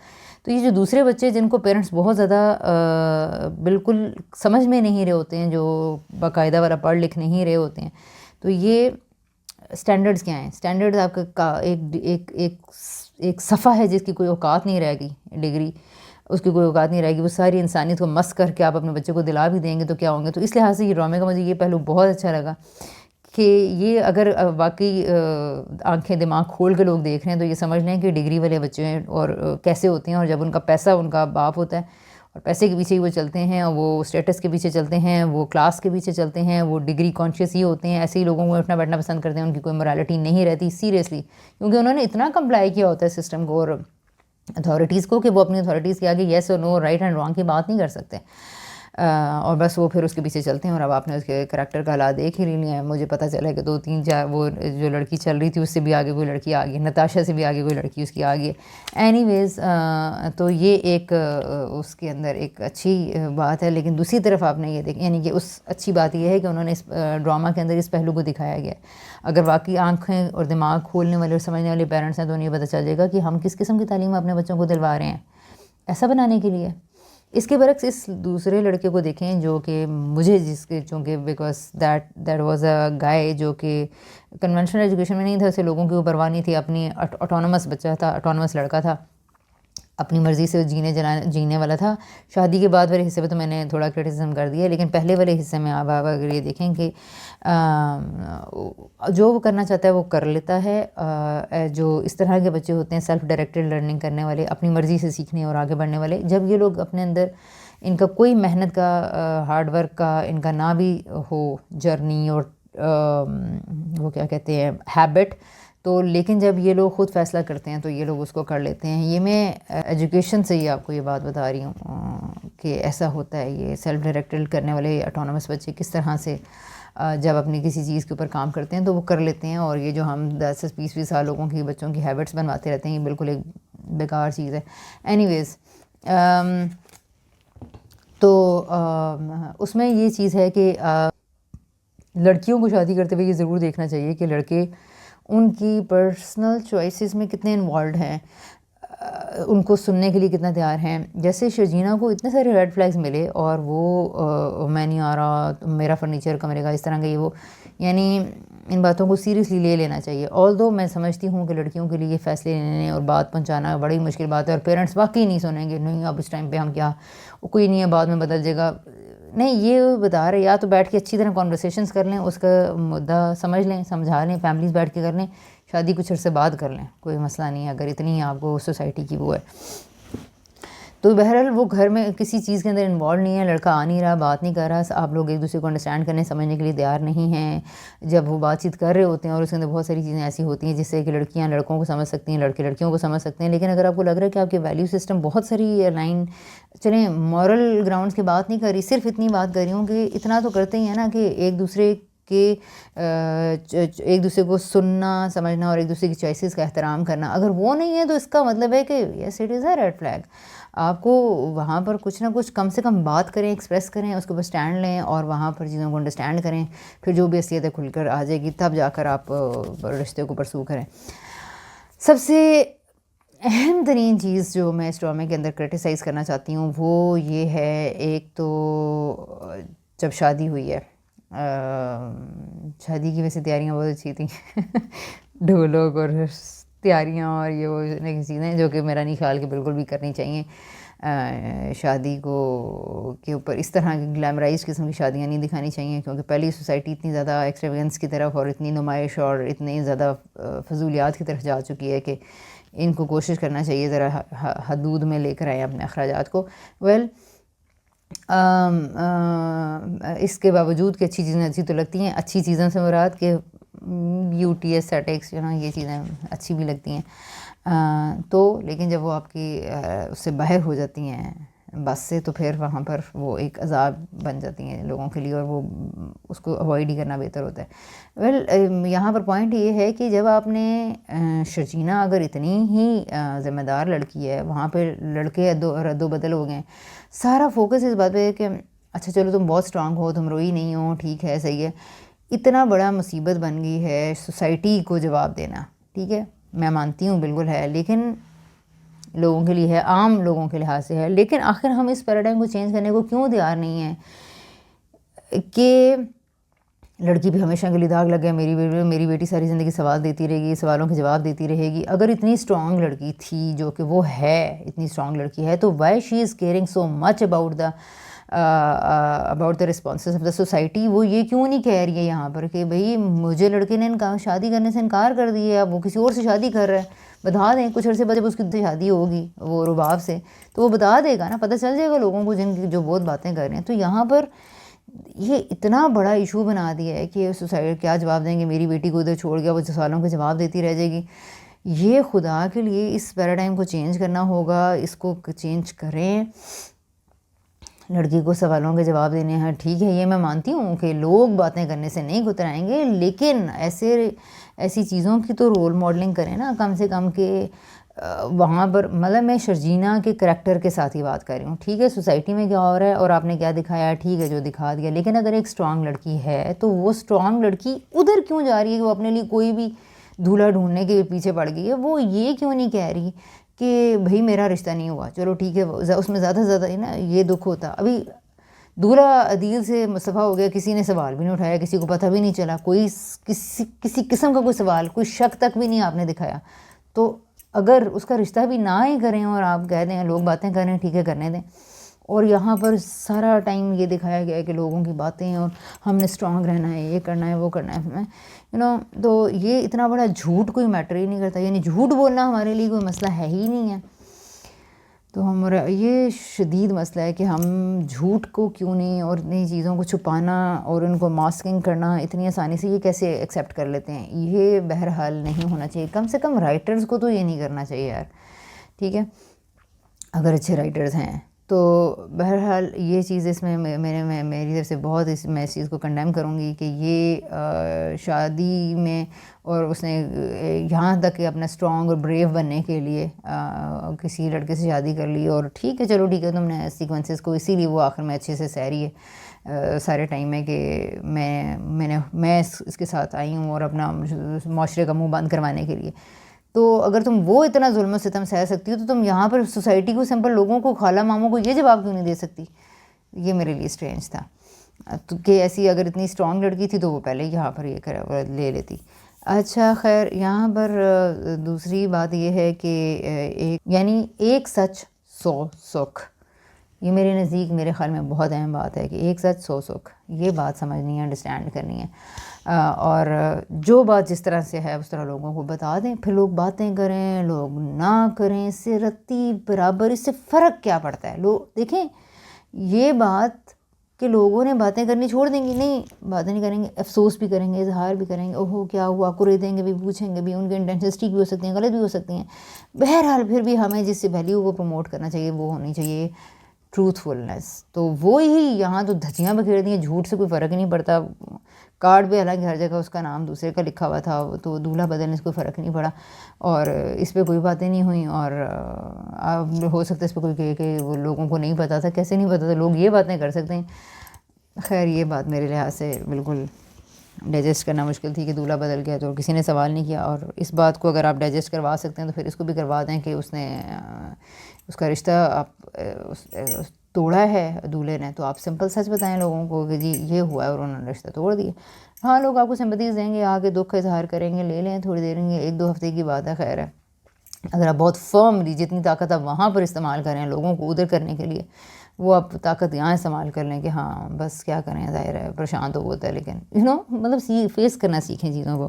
Speaker 1: تو یہ جو دوسرے بچے جن کو پیرنٹس بہت زیادہ بالکل سمجھ میں نہیں رہے ہوتے ہیں، جو باقاعدہ والا پڑھ لکھ نہیں رہے ہوتے ہیں، تو یہ اسٹینڈرڈس کیا ہیں. اسٹینڈرڈز آپ کا ایک صفحہ ہے جس کی کوئی اوقات نہیں رہے گی, ڈگری اس کی کوئی اوقات نہیں رہے گی, وہ ساری انسانیت کو مس کر کے آپ اپنے بچے کو دلا بھی دیں گے تو کیا ہوں گے. تو اس لحاظ سے یہ ڈرامے کا مجھے یہ پہلو بہت اچھا لگا کہ یہ اگر واقعی آنکھیں دماغ کھول کے لوگ دیکھ رہے ہیں تو یہ سمجھ لیں کہ ڈگری والے بچے ہیں اور کیسے ہوتے ہیں, اور جب ان کا پیسہ ان کا باپ ہوتا ہے اور پیسے کے پیچھے ہی وہ چلتے ہیں, اور وہ اسٹیٹس کے پیچھے چلتے ہیں, وہ کلاس کے پیچھے چلتے ہیں, وہ ڈگری کانشیس ہی ہوتے ہیں, ایسے ہی لوگوں کو اٹھنا بیٹھنا پسند کرتے ہیں, ان کی کوئی morality نہیں رہتی سیریسلی, کیونکہ انہوں نے اتنا کمپلائی کیا ہوتا ہے سسٹم کو اور اتھارٹیز کو کہ وہ اپنی اتھارٹیز کے آگے یس اور نو, رائٹ اینڈ رانگ کی بات نہیں کر سکتے, اور بس وہ پھر اس کے پیچھے چلتے ہیں. اور اب آپ نے اس کے کریکٹر کا حالات دیکھ ہی لیے ہیں. مجھے پتہ چلا کہ 2 3 4 وہ جو لڑکی چل رہی تھی اس سے بھی آگے کوئی لڑکی آ گئی, نتاشا سے بھی آگے کوئی لڑکی اس کی آ گئی. اینی ویز تو یہ ایک اس کے اندر ایک اچھی بات ہے. لیکن دوسری طرف آپ نے یہ دیکھ, یعنی کہ اس اچھی بات یہ ہے کہ انہوں نے اس ڈرامہ کے اندر اس پہلو کو دکھایا گیا. اگر واقعی آنکھیں اور دماغ کھولنے والے اور سمجھنے والے پیرنٹس ہیں تو انہیں یہ پتہ چل جائے گا کہ ہم کس قسم کی تعلیم اپنے بچوں کو دلوا رہے ہیں ایسا بنانے کے لیے. اس کے برعکس اس دوسرے لڑکے کو دیکھیں جو کہ مجھے جس کے چونکہ بیکاز دیٹ واز اے گائے جو کہ کنونشنل ایجوکیشن میں نہیں تھا, اسے لوگوں کی وہ پرواہ نہیں تھی, اپنی آٹونومس بچہ تھا, آٹونومس لڑکا تھا, اپنی مرضی سے جینے والا تھا. شادی کے بعد والے حصے پہ تو میں نے تھوڑا کرٹیسزم کر دیا, لیکن پہلے والے حصے میں آپ اگر یہ دیکھیں کہ جو وہ کرنا چاہتا ہے وہ کر لیتا ہے. جو اس طرح کے بچے ہوتے ہیں سیلف ڈائریکٹڈ لرننگ کرنے والے, اپنی مرضی سے سیکھنے اور آگے بڑھنے والے, جب یہ لوگ اپنے اندر ان کا کوئی محنت کا ہارڈ ورک کا ان کا نہ بھی ہو جرنی اور وہ کیا کہتے ہیں ہیبٹ, تو لیکن جب یہ لوگ خود فیصلہ کرتے ہیں تو یہ لوگ اس کو کر لیتے ہیں. یہ میں ایجوکیشن سے ہی آپ کو یہ بات بتا رہی ہوں کہ ایسا ہوتا ہے. یہ سیلف ڈائریکٹڈ کرنے والے آٹونومس بچے کس طرح سے جب اپنی کسی چیز کے اوپر کام کرتے ہیں تو وہ کر لیتے ہیں, اور یہ جو ہم 10-20 سال لوگوں کی بچوں کی ہیبٹس بنواتے رہتے ہیں یہ بالکل ایک بیکار چیز ہے. اینی ویز تو اس میں یہ چیز ہے کہ لڑکیوں کو شادی کرتے ہوئے یہ ضرور دیکھنا چاہیے کہ لڑکے ان کی پرسنل چوائسیز میں کتنے انوالوڈ ہیں, ان کو سننے کے لیے کتنا تیار ہیں. جیسے شرجینہ کو اتنے سارے ریڈ فلیگز ملے اور وہ میں نہیں آ رہا, میرا فرنیچر کمرے کا اس طرح کا, یہ وہ, یعنی ان باتوں کو سیریسلی لے لینا چاہیے. آلدو میں سمجھتی ہوں کہ لڑکیوں کے لیے یہ فیصلے لینے اور بات پہنچانا بڑی مشکل بات ہے, اور پیرنٹس واقعی نہیں سنیں گے, نہیں اب اس ٹائم پہ ہم کیا, کوئی نہیں ہے بعد میں بدل جائے گا. نہیں, یہ بتا رہے یا تو بیٹھ کے اچھی طرح کانورسیشنز کر لیں, اس کا مدعا سمجھ لیں, سمجھا لیں, فیملیز بیٹھ کے کر لیں, شادی کچھ عرصے بعد کر لیں, کوئی مسئلہ نہیں ہے اگر اتنی آپ کو سوسائٹی کی وہ ہے. تو بہرحال وہ گھر میں کسی چیز کے اندر انوالو نہیں ہے, لڑکا آ نہیں رہا, بات نہیں کر رہا, آپ لوگ ایک دوسرے کو انڈرسٹینڈ کرنے سمجھنے کے لیے تیار نہیں ہیں. جب وہ بات چیت کر رہے ہوتے ہیں اور اس کے اندر بہت ساری چیزیں ایسی ہوتی ہیں جس سے کہ لڑکیاں لڑکوں کو سمجھ سکتی ہیں, لڑکے لڑکیوں کو سمجھ سکتے ہیں, لیکن اگر آپ کو لگ رہا ہے کہ آپ کے ویلیو سسٹم بہت ساری لائن, چلیں مورل گراؤنڈس کی بات نہیں کر رہی, صرف اتنی بات کر رہی ہوں کہ اتنا تو کرتے ہی ہیں نا کہ ایک دوسرے کو سننا سمجھنا اور ایک دوسرے کی چوائسیز کا احترام کرنا. اگر وہ نہیں ہے تو اس کا مطلب ہے کہ yes it is a red flag. آپ کو وہاں پر کچھ نہ کچھ کم سے کم بات کریں, ایکسپریس کریں, اس کے اوپر اسٹینڈ لیں اور وہاں پر چیزوں کو انڈرسٹینڈ کریں, پھر جو بھی اصلیت ہے کھل کر آ جائے گی, تب جا کر آپ رشتے کو پرسو کریں. سب سے اہم ترین چیز جو میں اس ڈرامے کے اندر کرٹیسائز کرنا چاہتی ہوں وہ یہ ہے, ایک تو جب شادی ہوئی ہے, شادی کی ویسے تیاریاں بہت اچھی تھیں ڈھولک اور تیاریاں اور یہ وہ چیزیں جو کہ میرا نہیں خیال کہ بالکل بھی کرنی چاہیے. شادی کو کے اوپر اس طرح کی گلیمرائز قسم کی شادیاں نہیں دکھانی چاہیے, کیونکہ پہلی سوسائٹی اتنی زیادہ ایکسٹراویگنس کی طرف اور اتنی نمائش اور اتنی زیادہ فضولیات کی طرف جا چکی ہے کہ ان کو کوشش کرنا چاہیے ذرا حدود میں لے کر آئیں اپنے اخراجات کو. اس کے باوجود کہ اچھی چیزیں اچھی تو لگتی ہیں, اچھی چیزوں سے مراد کہ بیوٹی ایسٹیٹکس جو نا یہ چیزیں اچھی بھی لگتی ہیں, تو لیکن جب وہ آپ کی اس سے باہر ہو جاتی ہیں بس سے تو پھر وہاں پر وہ ایک عذاب بن جاتی ہیں لوگوں کے لیے, اور وہ اس کو اوائڈ ہی کرنا بہتر ہوتا ہے. یہاں پر پوائنٹ یہ ہے کہ جب آپ نے شرجینہ اگر اتنی ہی ذمہ دار لڑکی ہے, وہاں پہ لڑکے رد و بدل ہو گئے, سارا فوکس اس بات پہ ہے کہ اچھا چلو تم بہت اسٹرانگ ہو, تم روئی نہیں ہو, ٹھیک ہے, صحیح ہے. اتنا بڑا مصیبت بن گئی ہے سوسائٹی کو جواب دینا, ٹھیک ہے میں مانتی ہوں بالکل ہے, لیکن لوگوں کے لیے ہے, عام لوگوں کے لحاظ سے ہے, لیکن آخر ہم اس پیراڈائم کو چینج کرنے کو کیوں تیار نہیں ہیں کہ لڑکی بھی ہمیشہ کے لیے داغ لگ گیا، میری بیٹی ساری زندگی سوال دیتی رہے گی، سوالوں کے جواب دیتی رہے گی. اگر اتنی اسٹرانگ لڑکی تھی جو کہ وہ ہے، اتنی اسٹرانگ لڑکی ہے، تو why she is caring so much about the responses of the society. وہ یہ کیوں نہیں کہہ رہی ہے یہاں پر کہ بھئی مجھے لڑکے نے شادی کرنے سے انکار کر دیا، اب وہ کسی اور سے شادی کر رہا ہے، بتا دیں. کچھ عرصے بعد جب اس کی شادی ہوگی وہ رباب سے، تو وہ بتا دے گا نا، پتہ چل جائے گا لوگوں کو جن کی جو بہت باتیں کر رہے ہیں. تو یہاں پر یہ اتنا بڑا ایشو بنا دیا ہے کہ سوسائٹی کیا جواب دیں گے، میری بیٹی کو ادھر چھوڑ گیا، وہ سوالوں کے جواب دیتی رہ جائے گی. یہ خدا کے لیے اس پیراڈائم کو چینج کرنا ہوگا، اس کو چینج کریں. لڑکی کو سوالوں کے جواب دینے ہیں، ٹھیک ہے، یہ میں مانتی ہوں کہ لوگ باتیں کرنے سے نہیں گترائیں گے، لیکن ایسی چیزوں کی تو رول ماڈلنگ کریں نا کم سے کم. کہ وہاں پر مطلب میں شرجینہ کے کریکٹر کے ساتھ ہی بات کر رہی ہوں، ٹھیک ہے، سوسائٹی میں کیا ہو رہا ہے اور آپ نے کیا دکھایا ہے، ٹھیک ہے جو دکھا دیا، لیکن اگر ایک اسٹرانگ لڑکی ہے تو وہ اسٹرانگ لڑکی ادھر کیوں جا رہی ہے کہ وہ اپنے لیے کوئی بھی دولہا ڈھونڈنے کے پیچھے پڑ گئی ہے. وہ یہ کیوں نہیں کہہ رہی کہ بھئی میرا رشتہ نہیں ہوا، چلو ٹھیک ہے، اس میں زیادہ سے زیادہ نا یہ دکھ ہوتا. ابھی دولہا عدیل سے مصطفیٰ ہو گیا، کسی نے سوال بھی نہیں اٹھایا، کسی کو پتہ بھی نہیں چلا، کوئی کسی قسم کا کوئی سوال، کوئی شک تک بھی نہیں آپ نے دکھایا. تو اگر اس کا رشتہ بھی نہ ہی کریں اور آپ کہہ دیں لوگ باتیں کر رہے ہیں، ٹھیک ہے کرنے دیں. اور یہاں پر سارا ٹائم یہ دکھایا گیا ہے کہ لوگوں کی باتیں اور ہم نے اسٹرانگ رہنا ہے، یہ کرنا ہے، وہ کرنا ہے، تو یہ اتنا بڑا جھوٹ کوئی میٹر ہی نہیں کرتا. یعنی جھوٹ بولنا ہمارے لیے کوئی مسئلہ ہے ہی نہیں ہے. تو یہ شدید مسئلہ ہے کہ ہم جھوٹ کو کیوں نہیں، اور اتنی چیزوں کو چھپانا اور ان کو ماسکنگ کرنا اتنی آسانی سے یہ کیسے ایکسیپٹ کر لیتے ہیں. یہ بہرحال نہیں ہونا چاہیے. کم سے کم رائٹرز کو تو یہ نہیں کرنا چاہیے یار، ٹھیک ہے، اگر اچھے رائٹرز ہیں تو. بہرحال یہ چیز اس میں میری طرف سے بہت میں اس چیز کو کنڈیم کروں گی کہ یہ شادی میں، اور اس نے یہاں تک کہ اپنا اسٹرانگ اور بریو بننے کے لیے کسی لڑکے سے شادی کر لی. اور ٹھیک ہے، چلو ٹھیک ہے، تم نے سیکوینسز کو اسی لیے وہ آخر میں اچھے سے سہ رہی ہے سارے ٹائم میں کہ میں اس کے ساتھ آئی ہوں اور اپنا معاشرے کا منہ بند کروانے کے لیے. تو اگر تم وہ اتنا ظلم و ستم سہ سکتی ہو تو تم یہاں پر سوسائٹی کو، سمپل لوگوں کو، خالہ ماموں کو یہ جواب کیوں نہیں دے سکتی؟ یہ میرے لیے اسٹرینج تھا کہ ایسی اگر اتنی اسٹرانگ لڑکی تھی تو وہ پہلے یہاں پر یہ لے لیتی. اچھا خیر، یہاں پر دوسری بات یہ ہے کہ یعنی ایک سچ 100 سکھ. یہ میرے نزدیک، میرے خیال میں بہت اہم بات ہے کہ ایک سچ 100 سکھ. یہ بات سمجھنی ہے، انڈرسٹینڈ کرنی ہے. اور جو بات جس طرح سے ہے اس طرح لوگوں کو بتا دیں. پھر لوگ باتیں کریں، لوگ نہ کریں، اس سے رتی برابر، اس سے فرق کیا پڑتا ہے؟ لوگ دیکھیں یہ بات کہ لوگوں نے باتیں کرنی چھوڑ دیں گی، نہیں باتیں نہیں کریں گے، افسوس بھی کریں گے، اظہار بھی کریں گے، اوہو کیا ہوا، کرے دیں گے بھی، پوچھیں گے بھی، ان کے انٹینشنس ٹھیک بھی ہو سکتی ہیں، غلط بھی ہو سکتی ہیں. بہرحال پھر بھی ہمیں جس سے ویلیو کو پروموٹ کرنا چاہیے وہ ہونی چاہیے ٹروتھفلنس. تو وہی یہاں تو دھجیاں بکھیر دی ہیں، جھوٹ سے کوئی فرق ہی نہیں پڑتا. کارڈ پہ حالانکہ ہر جگہ اس کا نام دوسرے کا لکھا ہوا تھا، تو دولہا بدلنے سے کوئی فرق نہیں پڑا اور اس پہ کوئی باتیں نہیں ہوئیں. اور ہو سکتا ہے اس پہ کوئی کہے کہ وہ لوگوں کو نہیں پتا تھا. کیسے نہیں پتا تھا؟ لوگ یہ باتیں کر سکتے ہیں. خیر یہ بات میرے لحاظ سے بالکل ڈائجسٹ کرنا مشکل تھی کہ دولہا بدل گیا تو کسی نے سوال نہیں کیا. اور اس بات کو اگر آپ ڈائجسٹ کروا سکتے ہیں تو پھر اس کو بھی کروا دیں کہ اس کا رشتہ آپ توڑا ہے دولہے نے، تو آپ سمپل سچ بتائیں لوگوں کو کہ جی یہ ہوا ہے اور انہوں نے رشتہ توڑ دیا. ہاں لوگ آپ کو سمپتیز دیں گے، آگے دکھ کا اظہار کریں گے، لے لیں تھوڑی دیر میں، 1-2 ہفتے کی بات ہے. خیر ہے، اگر آپ بہت فرملی جتنی طاقت آپ وہاں پر استعمال کریں لوگوں کو ادھر کرنے کے لیے، وہ آپ طاقت یہاں استعمال کر لیں کہ ہاں بس کیا کریں، ظاہر ہے پریشان تو ہوتا ہے، لیکن مطلب فیس کرنا سیکھیں چیزوں کو.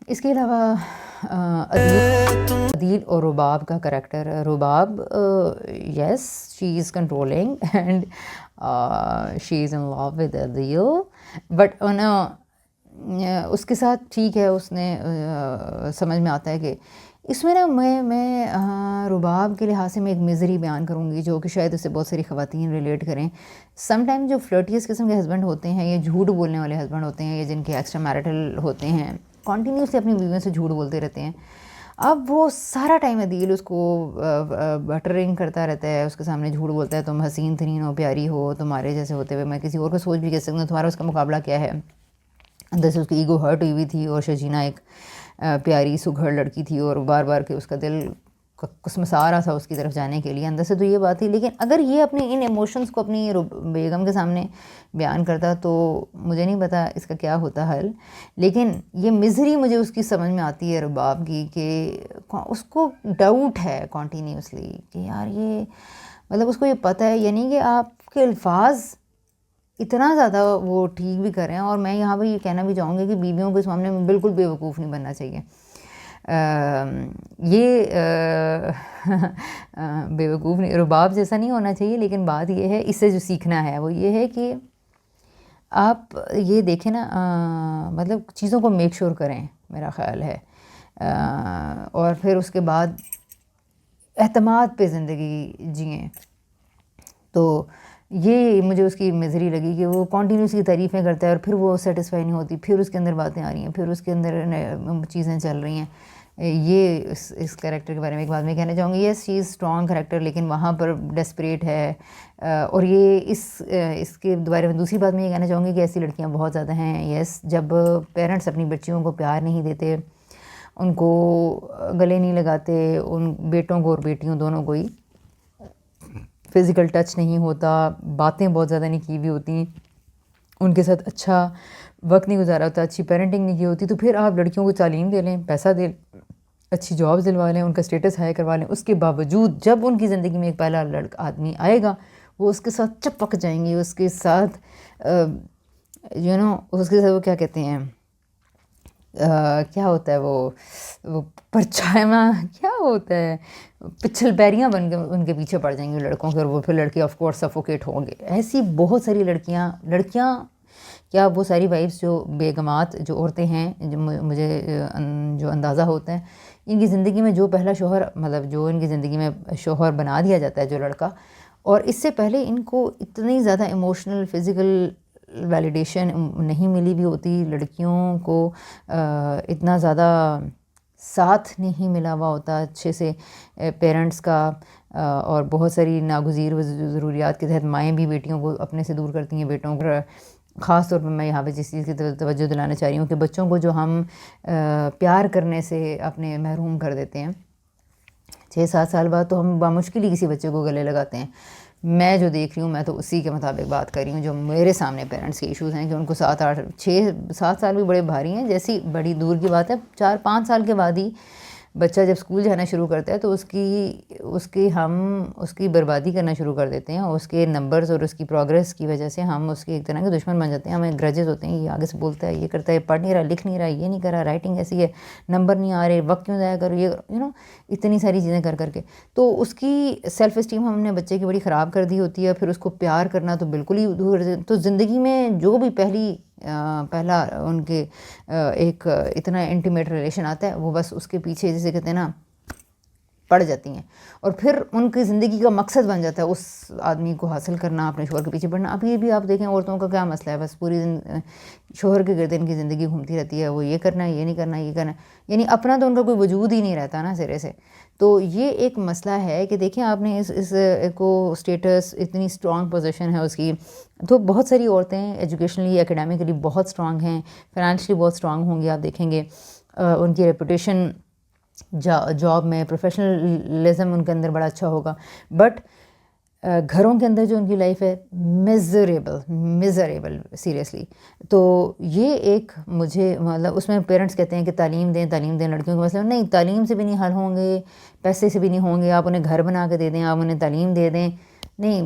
Speaker 1: اس کے علاوہ عدیل اور رباب کا character. Rabab yes she is controlling and she is in love with Adeel, but اس کے ساتھ ٹھیک ہے، اس نے سمجھ میں آتا ہے کہ اس میں نا میں رباب کے لحاظ سے میں ایک میزری بیان کروں گی جو کہ شاید اس سے بہت ساری خواتین ریلیٹ کریں. سم ٹائم جو فلرٹیس قسم کے ہسبینڈ ہوتے ہیں یا جھوٹ بولنے والے ہسبینڈ ہوتے ہیں یا جن کے ایکسٹرا میرٹل ہوتے ہیں، کنٹینیوسلی اپنی بیویوں سے جھوٹ بولتے رہتے ہیں. اب وہ سارا ٹائم عدیل اس کو بٹرنگ کرتا رہتا ہے، اس کے سامنے جھوٹ بولتا ہے، تم حسین ترین ہو، پیاری ہو، تمہارے جیسے ہوتے ہوئے میں کسی اور کو سوچ بھی کر سکتی ہوں، تمہارا اس کا مقابلہ کیا ہے. اندر سے اس کی ایگو ہرٹ ہوئی ہوئی تھی، اور شجینہ ایک پیاری سگھڑ لڑکی تھی اور بار بار کہ اس کا دل کا قسمسا رہا تھا اس کی طرف جانے کے لیے اندر سے، تو یہ بات تھی. لیکن اگر یہ اپنے ان ایموشنز کو اپنی بیگم کے سامنے بیان کرتا تو مجھے نہیں پتا اس کا کیا ہوتا حل. لیکن یہ مزری مجھے اس کی سمجھ میں آتی ہے رباب کی، کہ اس کو ڈاؤٹ ہے کنٹینیوسلی کہ یار یہ مطلب اس کو یہ پتہ ہے، یعنی کہ آپ کے الفاظ اتنا زیادہ وہ ٹھیک بھی کر رہے ہیں. اور میں یہاں پہ یہ کہنا بھی چاہوں گی کہ بیویوں کے سامنے میں بالکل بے وقوف نہیں بننا چاہیے. یہ بے وقوف نہیں، رباب جیسا نہیں ہونا چاہیے. لیکن بات یہ ہے، اس سے جو سیکھنا ہے وہ یہ ہے کہ آپ یہ دیکھیں نا، مطلب چیزوں کو میک شور کریں، میرا خیال ہے. اور پھر اس کے بعد اعتماد پہ زندگی جئیں. تو یہ مجھے اس کی مزری لگی کہ وہ کنٹینیوسلی تعریفیں کرتا ہے اور پھر وہ سیٹسفائی نہیں ہوتی، پھر اس کے اندر باتیں آ رہی ہیں، پھر اس کے اندر چیزیں چل رہی ہیں. یہ اس کریکٹر کے بارے میں ایک بات میں کہنا چاہوں گی. یس، شی از اسٹرانگ کریکٹر، لیکن وہاں پر ڈیسپریٹ ہے. اور یہ اس کے بارے میں دوسری بات میں یہ کہنا چاہوں گی کہ ایسی لڑکیاں بہت زیادہ ہیں. یس، جب پیرنٹس اپنی بچیوں کو پیار نہیں دیتے، ان کو گلے نہیں لگاتے، ان بیٹوں کو اور بیٹیوں دونوں کو ہی فزیکل ٹچ نہیں ہوتا، باتیں بہت زیادہ نہیں کی ہوئی ہوتی، ان کے ساتھ اچھا وقت نہیں گزارا ہوتا، اچھی پیرنٹنگ نہیں کی ہوتی، تو پھر آپ لڑکیوں کو تعلیم دے لیں، پیسہ دے، اچھی جابز دلوا لیں، ان کا اسٹیٹس ہائی کروا لیں. اس کے باوجود جب ان کی زندگی میں ایک پہلا آدمی آئے گا، وہ اس کے ساتھ چپک جائیں گے، اس کے ساتھ اس کے ساتھ وہ کیا کہتے ہیں، کیا ہوتا ہے وہ پرچھائیاں کیا ہوتا ہے، پچھل پیریاں بن کے ان کے پیچھے پڑ جائیں گی لڑکوں کے، اور وہ پھر لڑکے آف کورس سفوکیٹ ہوں گے. ایسی بہت ساری لڑکیاں کیا وہ ساری وائفس جو بیگمات جو عورتیں ہیں، مجھے جو اندازہ ہوتا ہے، ان کی زندگی میں جو پہلا شوہر، مطلب جو ان کی زندگی میں شوہر بنا دیا جاتا ہے جو لڑکا، اور اس سے پہلے ان کو اتنی زیادہ ایموشنل فزیکل ویلیڈیشن نہیں ملی بھی ہوتی، لڑکیوں کو اتنا زیادہ ساتھ نہیں ملا ہوا ہوتا اچھے سے پیرنٹس کا، اور بہت ساری ناگزیر ضروریات کے تحت مائیں بھی بیٹیوں کو اپنے سے دور کرتی ہیں، بیٹوں کو. خاص طور پر میں یہاں پہ جس چیز کی توجہ دلانا چاہ رہی ہوں کہ بچوں کو جو ہم پیار کرنے سے اپنے محروم کر دیتے ہیں 6-7 سال بعد، تو ہم بامشکل ہی کسی بچے کو گلے لگاتے ہیں. میں جو دیکھ رہی ہوں، میں تو اسی کے مطابق بات کر رہی ہوں جو میرے سامنے پیرنٹس کے ایشوز ہیں، کہ ان کو 7 سال بھی بڑے بھاری ہیں. جیسی بڑی دور کی بات ہے، 4-5 سال کے بعد ہی بچہ جب اسکول جانا شروع کرتا ہے تو ہم اس کی بربادی کرنا شروع کر دیتے ہیں. اس کے نمبرز اور اس کی پروگریس کی وجہ سے ہم اس کے ایک طرح کے دشمن بن جاتے ہیں. ہمیں گرجز ہوتے ہیں، یہ آگے سے بولتا ہے، یہ کرتا ہے، پڑھ نہیں رہا، لکھ نہیں رہا، یہ نہیں کر رہا، رائٹنگ ایسی ہے، نمبر نہیں آ رہے، وقت کیوں ضائع کرو، یہ اتنی ساری چیزیں کر کے. تو اس کی سیلف اسٹیم ہم نے بچے کی بڑی خراب کر دی ہوتی ہے. پھر اس کو پیار کرنا تو بالکل ہی دور. تو زندگی میں جو بھی پہلا ان کے ایک اتنا انٹیمیٹ ریلیشن آتا ہے، وہ بس اس کے پیچھے جسے کہتے ہیں نا پڑ جاتی ہیں، اور پھر ان کی زندگی کا مقصد بن جاتا ہے اس آدمی کو حاصل کرنا، اپنے شوہر کے پیچھے پڑنا. اب یہ بھی آپ دیکھیں عورتوں کا کیا مسئلہ ہے، بس پوری شوہر کے گرد ان کی زندگی گھومتی رہتی ہے، وہ یہ کرنا ہے، یہ نہیں کرنا، یہ کرنا، یعنی اپنا تو ان کا کوئی وجود ہی نہیں رہتا نا سرے سے. تو یہ ایک مسئلہ ہے کہ دیکھیں آپ نے اس کو اسٹیٹس، اتنی اسٹرانگ پوزیشن ہے اس کی. تو بہت ساری عورتیں ایجوکیشنلی، اکیڈیمکلی بہت اسٹرانگ ہیں، فائنینشلی بہت اسٹرانگ ہوں گی. آپ دیکھیں گے ان کی ریپوٹیشن جاب میں، پروفیشنلزم ان کے اندر بڑا اچھا ہوگا. بٹ گھروں کے اندر جو ان کی لائف ہے میزریبل سیریسلی. تو یہ ایک مجھے مطلب اس میں پیرنٹس کہتے ہیں کہ تعلیم دیں لڑکیوں کو، مسئلہ نہیں، تعلیم سے بھی نہیں حل ہوں گے، پیسے سے بھی نہیں ہوں گے. آپ انہیں گھر بنا کے دے دیں، آپ انہیں تعلیم دے دیں، نہیں.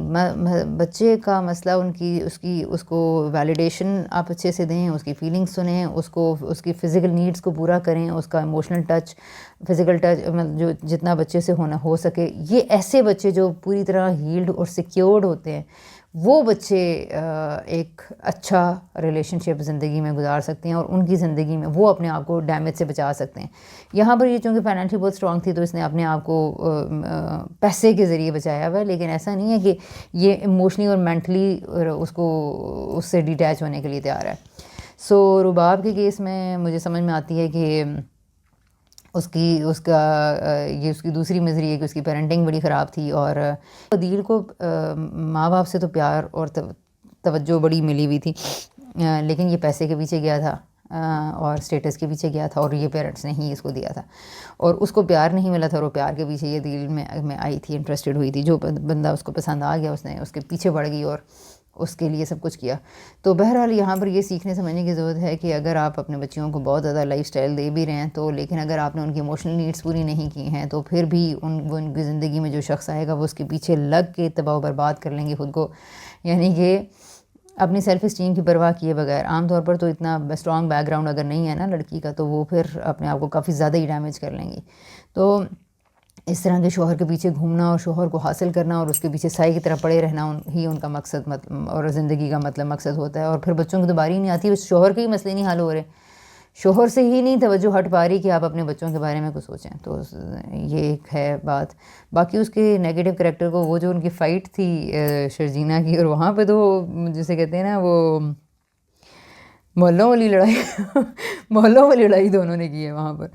Speaker 1: بچے کا مسئلہ اس کو ویلیڈیشن آپ اچھے سے دیں، اس کی فیلنگس سنیں، اس کی فزیکل نیڈس کو پورا کریں، اس کا ایموشنل ٹچ، فزیکل ٹچ جو جتنا بچے سے ہو سکے. یہ ایسے بچے جو پوری طرح ہیلڈ اور سیکیورڈ ہوتے ہیں، وہ بچے ایک اچھا ریلیشن شپ زندگی میں گزار سکتے ہیں، اور ان کی زندگی میں وہ اپنے آپ کو ڈیمیج سے بچا سکتے ہیں. یہاں پر یہ چونکہ فائنینشلی بہت اسٹرانگ تھی تو اس نے اپنے آپ کو پیسے کے ذریعے بچایا ہوا ہے، لیکن ایسا نہیں ہے کہ یہ ایموشنلی اور مینٹلی اس سے ڈیٹیچ ہونے کے لیے تیار ہے. سو رباب کے کیس میں مجھے سمجھ میں آتی ہے کہ اس کی دوسری مزری ہے کہ اس کی پیرنٹنگ بڑی خراب تھی، اور عدیل کو ماں باپ سے تو پیار اور توجہ بڑی ملی ہوئی تھی، لیکن یہ پیسے کے پیچھے گیا تھا. اور اسٹیٹس کے پیچھے گیا تھا اور یہ پیرنٹس نے ہی اس کو دیا تھا اور اس کو پیار نہیں ملا تھا اور وہ پیار کے پیچھے یہ دل میں آئی تھی, انٹرسٹڈ ہوئی تھی, جو بندہ اس کو پسند آ گیا اس نے اس کے پیچھے بڑھ گئی اور اس کے لیے سب کچھ کیا. تو بہرحال یہاں پر یہ سیکھنے سمجھنے کی ضرورت ہے کہ اگر آپ اپنے بچیوں کو بہت زیادہ لائف سٹائل دے بھی رہے ہیں تو لیکن اگر آپ نے ان کی ایموشنل نیڈس پوری نہیں کی ہیں تو پھر بھی ان کی زندگی میں جو شخص آئے گا وہ اس کے پیچھے لگ کے تباہ و برباد کر لیں گے خود کو, یعنی کہ اپنی سیلف اسٹیم کی پرواہ کیے بغیر. عام طور پر تو اتنا اسٹرانگ بیک گراؤنڈ اگر نہیں ہے نا لڑکی کا تو وہ پھر اپنے آپ کو کافی زیادہ ہی ڈیمیج کر لیں گی. تو اس طرح کے شوہر کے پیچھے گھومنا اور شوہر کو حاصل کرنا اور اس کے پیچھے سائے کی طرح پڑے رہنا ہی ان کا مقصد اور زندگی کا مقصد ہوتا ہے. اور پھر بچوں کی تو باری نہیں آتی, شوہر کے ہی مسئلے نہیں حل ہو رہے, شوہر سے ہی نہیں توجہ ہٹ پا رہی کہ آپ اپنے بچوں کے بارے میں کچھ سوچیں. تو یہ ایک ہے بات. باقی اس کے نیگیٹو کریکٹر کو وہ جو ان کی فائٹ تھی شرجینا کی, اور وہاں پہ تو جسے کہتے ہیں نا وہ محلوں والی لڑائی محلوں والی لڑائی دونوں نے کی ہے وہاں پر.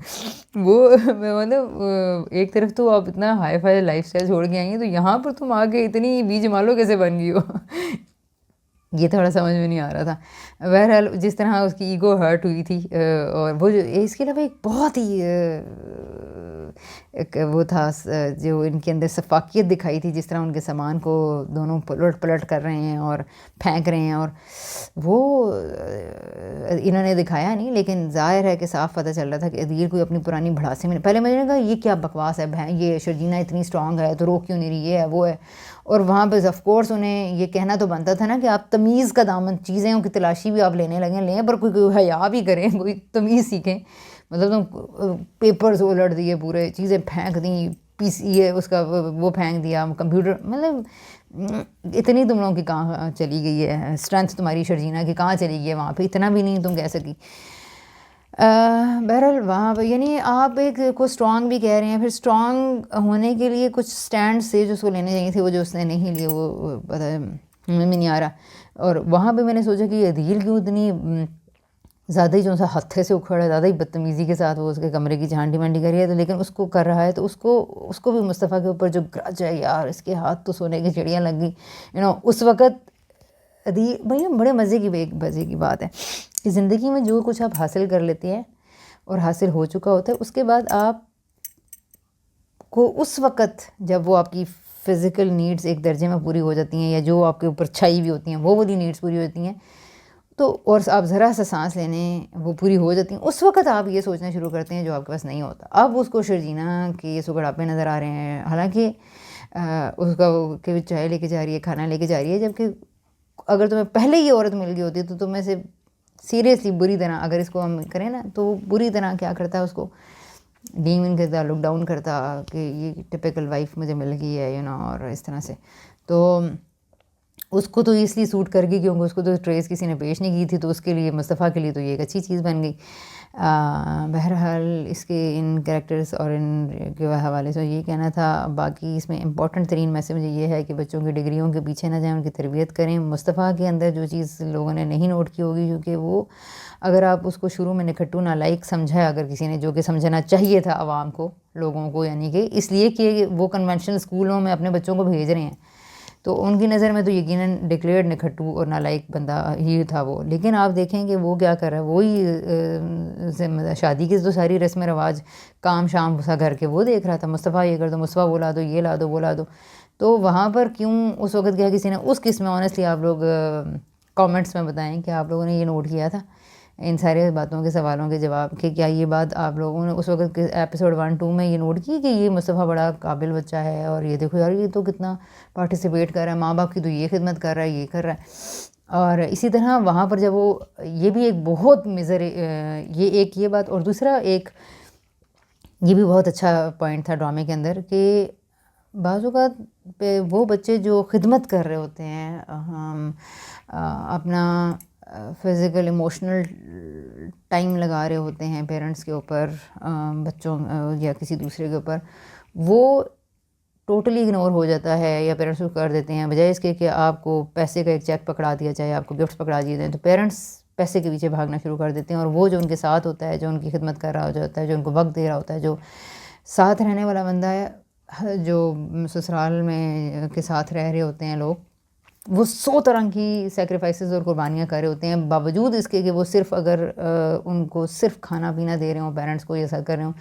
Speaker 1: وہ مطلب ایک طرف تو آپ اتنا ہائی فائی لائف اسٹائل چھوڑ کے آئی ہیں تو یہاں پر تم آگے اتنی بیج مالو کیسے بن گئی ہو, یہ تھوڑا سمجھ میں نہیں آ رہا تھا. بہرحال جس طرح اس کی ایگو ہرٹ ہوئی تھی, اور وہ جو اس کے علاوہ ایک بہت ہی ایک وہ تھا جو ان کے اندر شفافیت دکھائی تھی, جس طرح ان کے سامان کو دونوں پلٹ کر رہے ہیں اور پھینک رہے ہیں. اور وہ انہوں نے دکھایا نہیں لیکن ظاہر ہے کہ صاف پتہ چل رہا تھا کہ عدیل کوئی اپنی پرانی بھڑاسے میں, پہلے میں نے کہا یہ کیا بکواس ہے, یہ شرجینا اتنی اسٹرانگ ہے تو رو کیوں نہیں رہی, یہ ہے وہ ہے. اور وہاں پہ آف کورس انہیں یہ کہنا تو بنتا تھا نا کہ آپ تمیز کا دامن, چیزوں کی تلاشی بھی آپ لینے لگیں, لیں پر کوئی حیا بھی کریں, کوئی تمیز سیکھیں. مطلب تم پیپرز الٹ دیے, پورے چیزیں پھینک دیں, یہ اس کا وہ پھینک دیا, کمپیوٹر, مطلب اتنی تم لوگوں کی کہاں چلی گئی ہے اسٹرینتھ تمہاری شرجینا کی, کہاں چلی گئی ہے وہاں پہ, اتنا بھی نہیں تم کہہ سکی. بہرحال وہاں پہ یعنی آپ ایک کو اسٹرانگ بھی کہہ رہے ہیں, پھر اسٹرانگ ہونے کے لیے کچھ اسٹینڈ سے جو اس کو لینے چاہیے تھے وہ جو اس نے نہیں لیے, وہ پتہ ہمیں بھی نہیں آ رہا. اور وہاں پہ میں نے سوچا کہ عدیل کیوں اتنی زیادہ ہی جو سا ہتھے سے اکھڑ ہے, زیادہ ہی بدتمیزی کے ساتھ وہ اس کے کمرے کی چانٹی مانٹی کر رہی ہے, تو لیکن اس کو کر رہا ہے تو اس کو بھی مصطفیٰ کے اوپر جو گرج ہے یار, اس کے ہاتھ تو سونے کی چڑیاں لگ گئی اس وقت. عدیل بھائی بڑے مزے کی بات ہے کہ زندگی میں جو کچھ آپ حاصل کر لیتے ہیں اور حاصل ہو چکا ہوتا ہے, اس کے بعد آپ کو اس وقت جب وہ آپ کی فزیکل نیڈز ایک درجے میں پوری ہو جاتی ہیں یا جو آپ کے اوپر چھائی ہوئی ہوتی ہیں وہ والی نیڈز پوری ہو جاتی ہیں, تو اور آپ ذرا سا سانس لینے وہ پوری ہو جاتی ہیں, اس وقت آپ یہ سوچنا شروع کرتے ہیں جو آپ کے پاس نہیں ہوتا. اب اس کو شرجینا کے یہ سگڑاپے نظر آ رہے ہیں, حالانکہ اس کا کہ چائے لے کے جا رہی ہے, کھانا لے کے جا رہی ہے, جبکہ اگر تمہیں پہلے یہ عورت مل گئی ہوتی تو تمہیں سے سیریسلی بری طرح, اگر اس کو ہم کریں نا تو بری طرح کیا کرتا ہے, اس کو ڈیمن کرتا, لک ڈاؤن کرتا کہ یہ ٹپیکل وائف مجھے مل گئی ہے اور اس طرح سے. تو اس کو تو اس لیے سوٹ کر گئی کیونکہ اس کو تو ٹریس کسی نے پیش نہیں کی تھی, تو اس کے لیے مصطفیٰ کے لیے تو یہ ایک اچھی چیز بن گئی. بہرحال اس کے ان کریکٹرز اور ان کے حوالے سے یہ کہنا تھا. باقی اس میں امپورٹنٹ ترین میسیج یہ ہے کہ بچوں کی ڈگریوں کے پیچھے نہ جائیں, ان کی تربیت کریں. مصطفیٰ کے اندر جو چیز لوگوں نے نہیں نوٹ کی ہوگی, کیونکہ وہ اگر آپ اس کو شروع میں نکھٹو نالائق سمجھا اگر کسی نے, جو کہ سمجھنا چاہیے تھا عوام کو, لوگوں کو, یعنی کہ اس لیے کہ وہ کنونشنل اسکولوں میں اپنے بچوں کو بھیج رہے ہیں, تو ان کی نظر میں تو یقیناً ڈکلیئرڈ نکھٹو اور نالائق بندہ ہی تھا وہ. لیکن آپ دیکھیں کہ وہ کیا کر رہا ہے, وہی شادی کی تو ساری رسم رواج کام شام سا کر کے وہ دیکھ رہا تھا, مصطفیٰ یہ کر دو, مصطفیٰ وہ لا دو, یہ لا دو, وہ لا دو. تو وہاں پر کیوں اس وقت کیا کسی نے اس قسم میں آنیسٹلی آپ لوگ کامنٹس میں بتائیں کہ آپ لوگوں نے یہ نوٹ کیا تھا ان سارے باتوں کے سوالوں کے جواب, کہ کیا یہ بات آپ لوگوں نے اس وقت ایپیسوڈ 1-2 میں یہ نوٹ کی کہ یہ مصطفیٰ بڑا قابل بچہ ہے, اور یہ دیکھو یار یہ تو کتنا پارٹیسپیٹ کر رہا ہے, ماں باپ کی تو یہ خدمت کر رہا ہے, یہ کر رہا ہے. اور اسی طرح وہاں پر جب وہ یہ بھی ایک بہت یہ ایک یہ بات, اور دوسرا ایک یہ بھی بہت اچھا پوائنٹ تھا ڈرامے کے اندر کہ بعض اوقات پہ وہ بچے جو خدمت کر رہے ہوتے ہیں, اپنا فزیکل ایموشنل ٹائم لگا رہے ہوتے ہیں پیرنٹس کے اوپر, بچوں یا کسی دوسرے کے اوپر, وہ ٹوٹلی اگنور ہو جاتا ہے یا پیرنٹس کو کر دیتے ہیں, بجائے اس کے کہ آپ کو پیسے کا ایک چیک پکڑا دیا جائے, آپ کو گفٹس پکڑا دیے جائیں, تو پیرنٹس پیسے کے پیچھے بھاگنا شروع کر دیتے ہیں. اور وہ جو ان کے ساتھ ہوتا ہے, جو ان کی خدمت کر رہا ہوتا ہے, جو ان کو وقت دے رہا ہوتا ہے, جو ساتھ رہنے والا بندہ ہے, جو سسرال میں کے ساتھ رہ رہے ہوتے ہیں لوگ, وہ 100 طرح کی سیکریفائسز اور قربانیاں کر رہے ہوتے ہیں، باوجود اس کے کہ وہ صرف اگر ان کو صرف کھانا پینا دے رہے ہوں پیرنٹس کو یا سر کر رہے ہوں،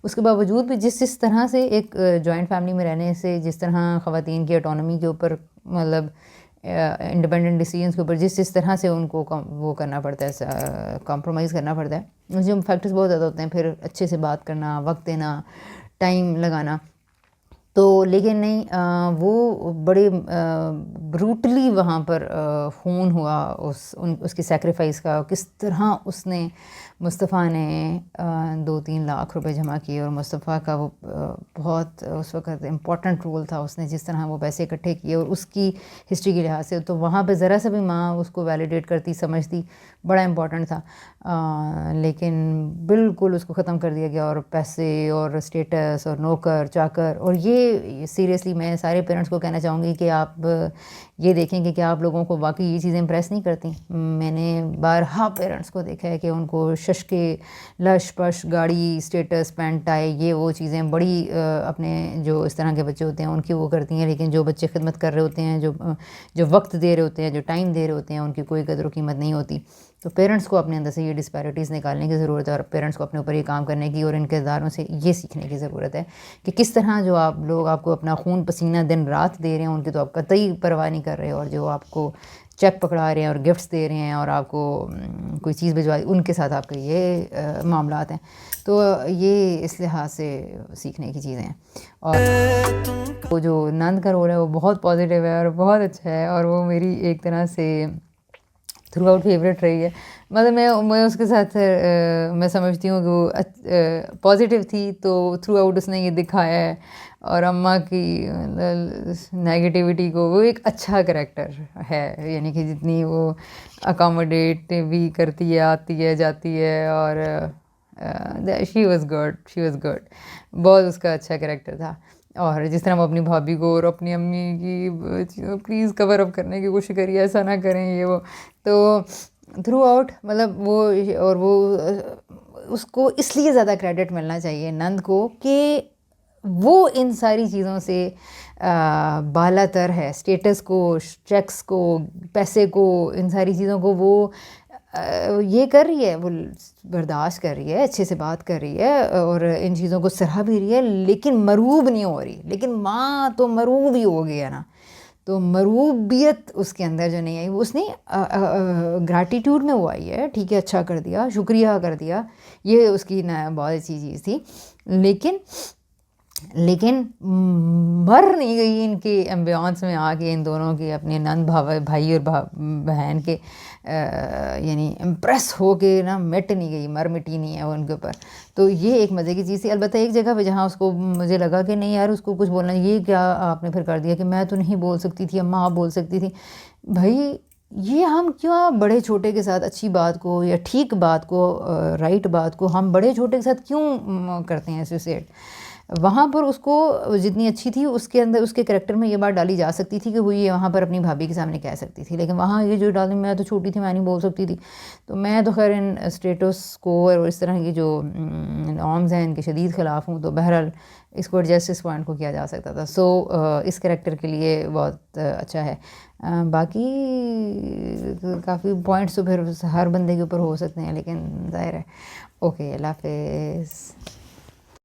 Speaker 1: اس کے باوجود بھی جس طرح سے ایک جوائنٹ فیملی میں رہنے سے جس طرح خواتین کی آٹونومی کے اوپر مطلب انڈیپینڈنٹ ڈیسیجنس کے اوپر جس طرح سے ان کو وہ کرنا پڑتا ہے، کمپرومائز کرنا پڑتا ہے، جو فیکٹرز بہت زیادہ ہوتے ہیں، پھر اچھے سے بات کرنا، وقت دینا، ٹائم لگانا، تو لیکن نہیں وہ بڑے بروٹلی وہاں پر خون ہوا اس کی سیکریفائس کا، کس طرح اس نے مصطفیٰ نے 2-3 لاکھ روپے جمع کیے، اور مصطفیٰ کا وہ بہت اس وقت امپورٹنٹ رول تھا، اس نے جس طرح وہ پیسے اکٹھے کیے اور اس کی ہسٹری کے لحاظ سے تو وہاں پہ ذرا سا بھی ماں اس کو ویلیڈیٹ کرتی سمجھتی بڑا امپورٹنٹ تھا، لیکن بالکل اس کو ختم کر دیا گیا، اور پیسے اور اسٹیٹس اور نوکر چاکر، اور یہ سیریسلی میں سارے پیرنٹس کو کہنا چاہوں گی کہ آپ یہ دیکھیں کہ کیا آپ لوگوں کو واقعی یہ چیزیں امپریس نہیں کرتی. میں نے بارہا پیرنٹس کو دیکھا ہے کہ ان کو ششکے لش پش گاڑی اسٹیٹس پینٹ ٹائی یہ وہ چیزیں بڑی اپنے جو اس طرح کے بچے ہوتے ہیں ان کی وہ کرتی ہیں، لیکن جو بچے خدمت کر رہے ہوتے ہیں، جو وقت دے رہے ہوتے ہیں، جو ٹائم دے رہے ہوتے ہیں، ان کی کوئی قدر و قیمت نہیں ہوتی. تو پیرنٹس کو اپنے اندر سے یہ ڈسپیرٹیز نکالنے کی ضرورت ہے، اور پیرنٹس کو اپنے اوپر یہ کام کرنے کی اور ان کرداروں سے یہ سیکھنے کی ضرورت ہے کہ کس طرح جو آپ لوگ آپ کو اپنا خون پسینہ دن رات دے رہے ہیں ان کی تو آپ قطعی پرواہ نہیں کر رہے، اور جو آپ کو چیک پکڑا رہے ہیں اور گفٹس دے رہے ہیں اور آپ کو کوئی چیز بھجوا ان کے ساتھ آپ کے یہ معاملات ہیں. تو یہ اس لحاظ سے سیکھنے کی چیزیں ہیں. اور وہ جو نند کا رول ہے وہ بہت پازیٹیو ہے اور بہت اچھا ہے، اور وہ میری ایک طرح سے تھرو آؤٹ فیوریٹ رہی ہے. مطلب میں اس کے ساتھ میں سمجھتی ہوں کہ وہ پازیٹیو تھی تو تھرو آؤٹ اس نے یہ دکھایا ہے، اور اماں کی نیگیٹیوٹی کو وہ ایک اچھا کریکٹر ہے، یعنی کہ جتنی وہ اکاموڈیٹ بھی کرتی ہے، آتی ہے جاتی ہے، اور شی واز گڈ بہت اس کا اچھا کریکٹر تھا. اور جس طرح وہ اپنی بھابھی کو اور اپنی امی کی پلیز کور اپ کرنے کی کوشش کریے، ایسا نہ کریں یہ وہ، تو تھرو آؤٹ مطلب وہ، اور وہ اس کو اس لیے زیادہ کریڈٹ ملنا چاہیے نند کو کہ وہ ان ساری چیزوں سے بالا تر ہے، اسٹیٹس کو، چیکس کو، پیسے کو، ان ساری چیزوں کو وہ یہ کر رہی ہے، وہ برداشت کر رہی ہے، اچھے سے بات کر رہی ہے، اور ان چیزوں کو سراہ بھی رہی ہے، لیکن مروب نہیں ہو رہی. لیکن ماں تو مروب ہی ہو گیا نا، تو مروبیت اس کے اندر جو نہیں آئی، وہ اس نے گریٹیٹیوڈ میں وہ آئی ہے، ٹھیک ہے اچھا کر دیا، شکریہ کر دیا، یہ اس کی بہت اچھی چیز تھی. لیکن مر نہیں گئی ان کے ایمبیانس میں آ کے ان دونوں کے اپنے نند بھائی اور بہن کے یعنی امپریس ہو کے نا مٹ نہیں گئی، مٹی نہیں ہے وہ ان کے اوپر. تو یہ ایک مزے کی چیز تھی. البتہ ایک جگہ پہ جہاں اس کو مجھے لگا کہ نہیں یار اس کو کچھ بولنا، یہ کیا آپ نے پھر کر دیا کہ میں تو نہیں بول سکتی تھی، اماں آپ بول سکتی تھی. بھائی یہ ہم کیوں بڑے چھوٹے کے ساتھ اچھی بات کو یا ٹھیک بات کو رائٹ بات کو ہم بڑے چھوٹے کے ساتھ کیوں کرتے ہیں ایسوسیٹ؟ وہاں پر اس کو جتنی اچھی تھی اس کے اندر اس کے کریکٹر میں یہ بات ڈالی جا سکتی تھی کہ وہ یہ وہاں پر اپنی بھابھی کے سامنے کہہ سکتی تھی، لیکن وہاں یہ جو ڈالی میں تو چھوٹی تھی میں نہیں بول سکتی تھی. تو میں تو خیر ان اسٹیٹس کو اور اس طرح کی جو نارمز ہیں ان کے شدید خلاف ہوں، تو بہرحال اس کو ایڈجسٹ اس پوائنٹ کو کیا جا سکتا تھا. سو اس کریکٹر کے لیے بہت اچھا ہے. باقی کافی پوائنٹس تو پھر ہر بندے کے اوپر ہو سکتے ہیں، لیکن ظاہر ہے. اوکے، اللہ حافظ.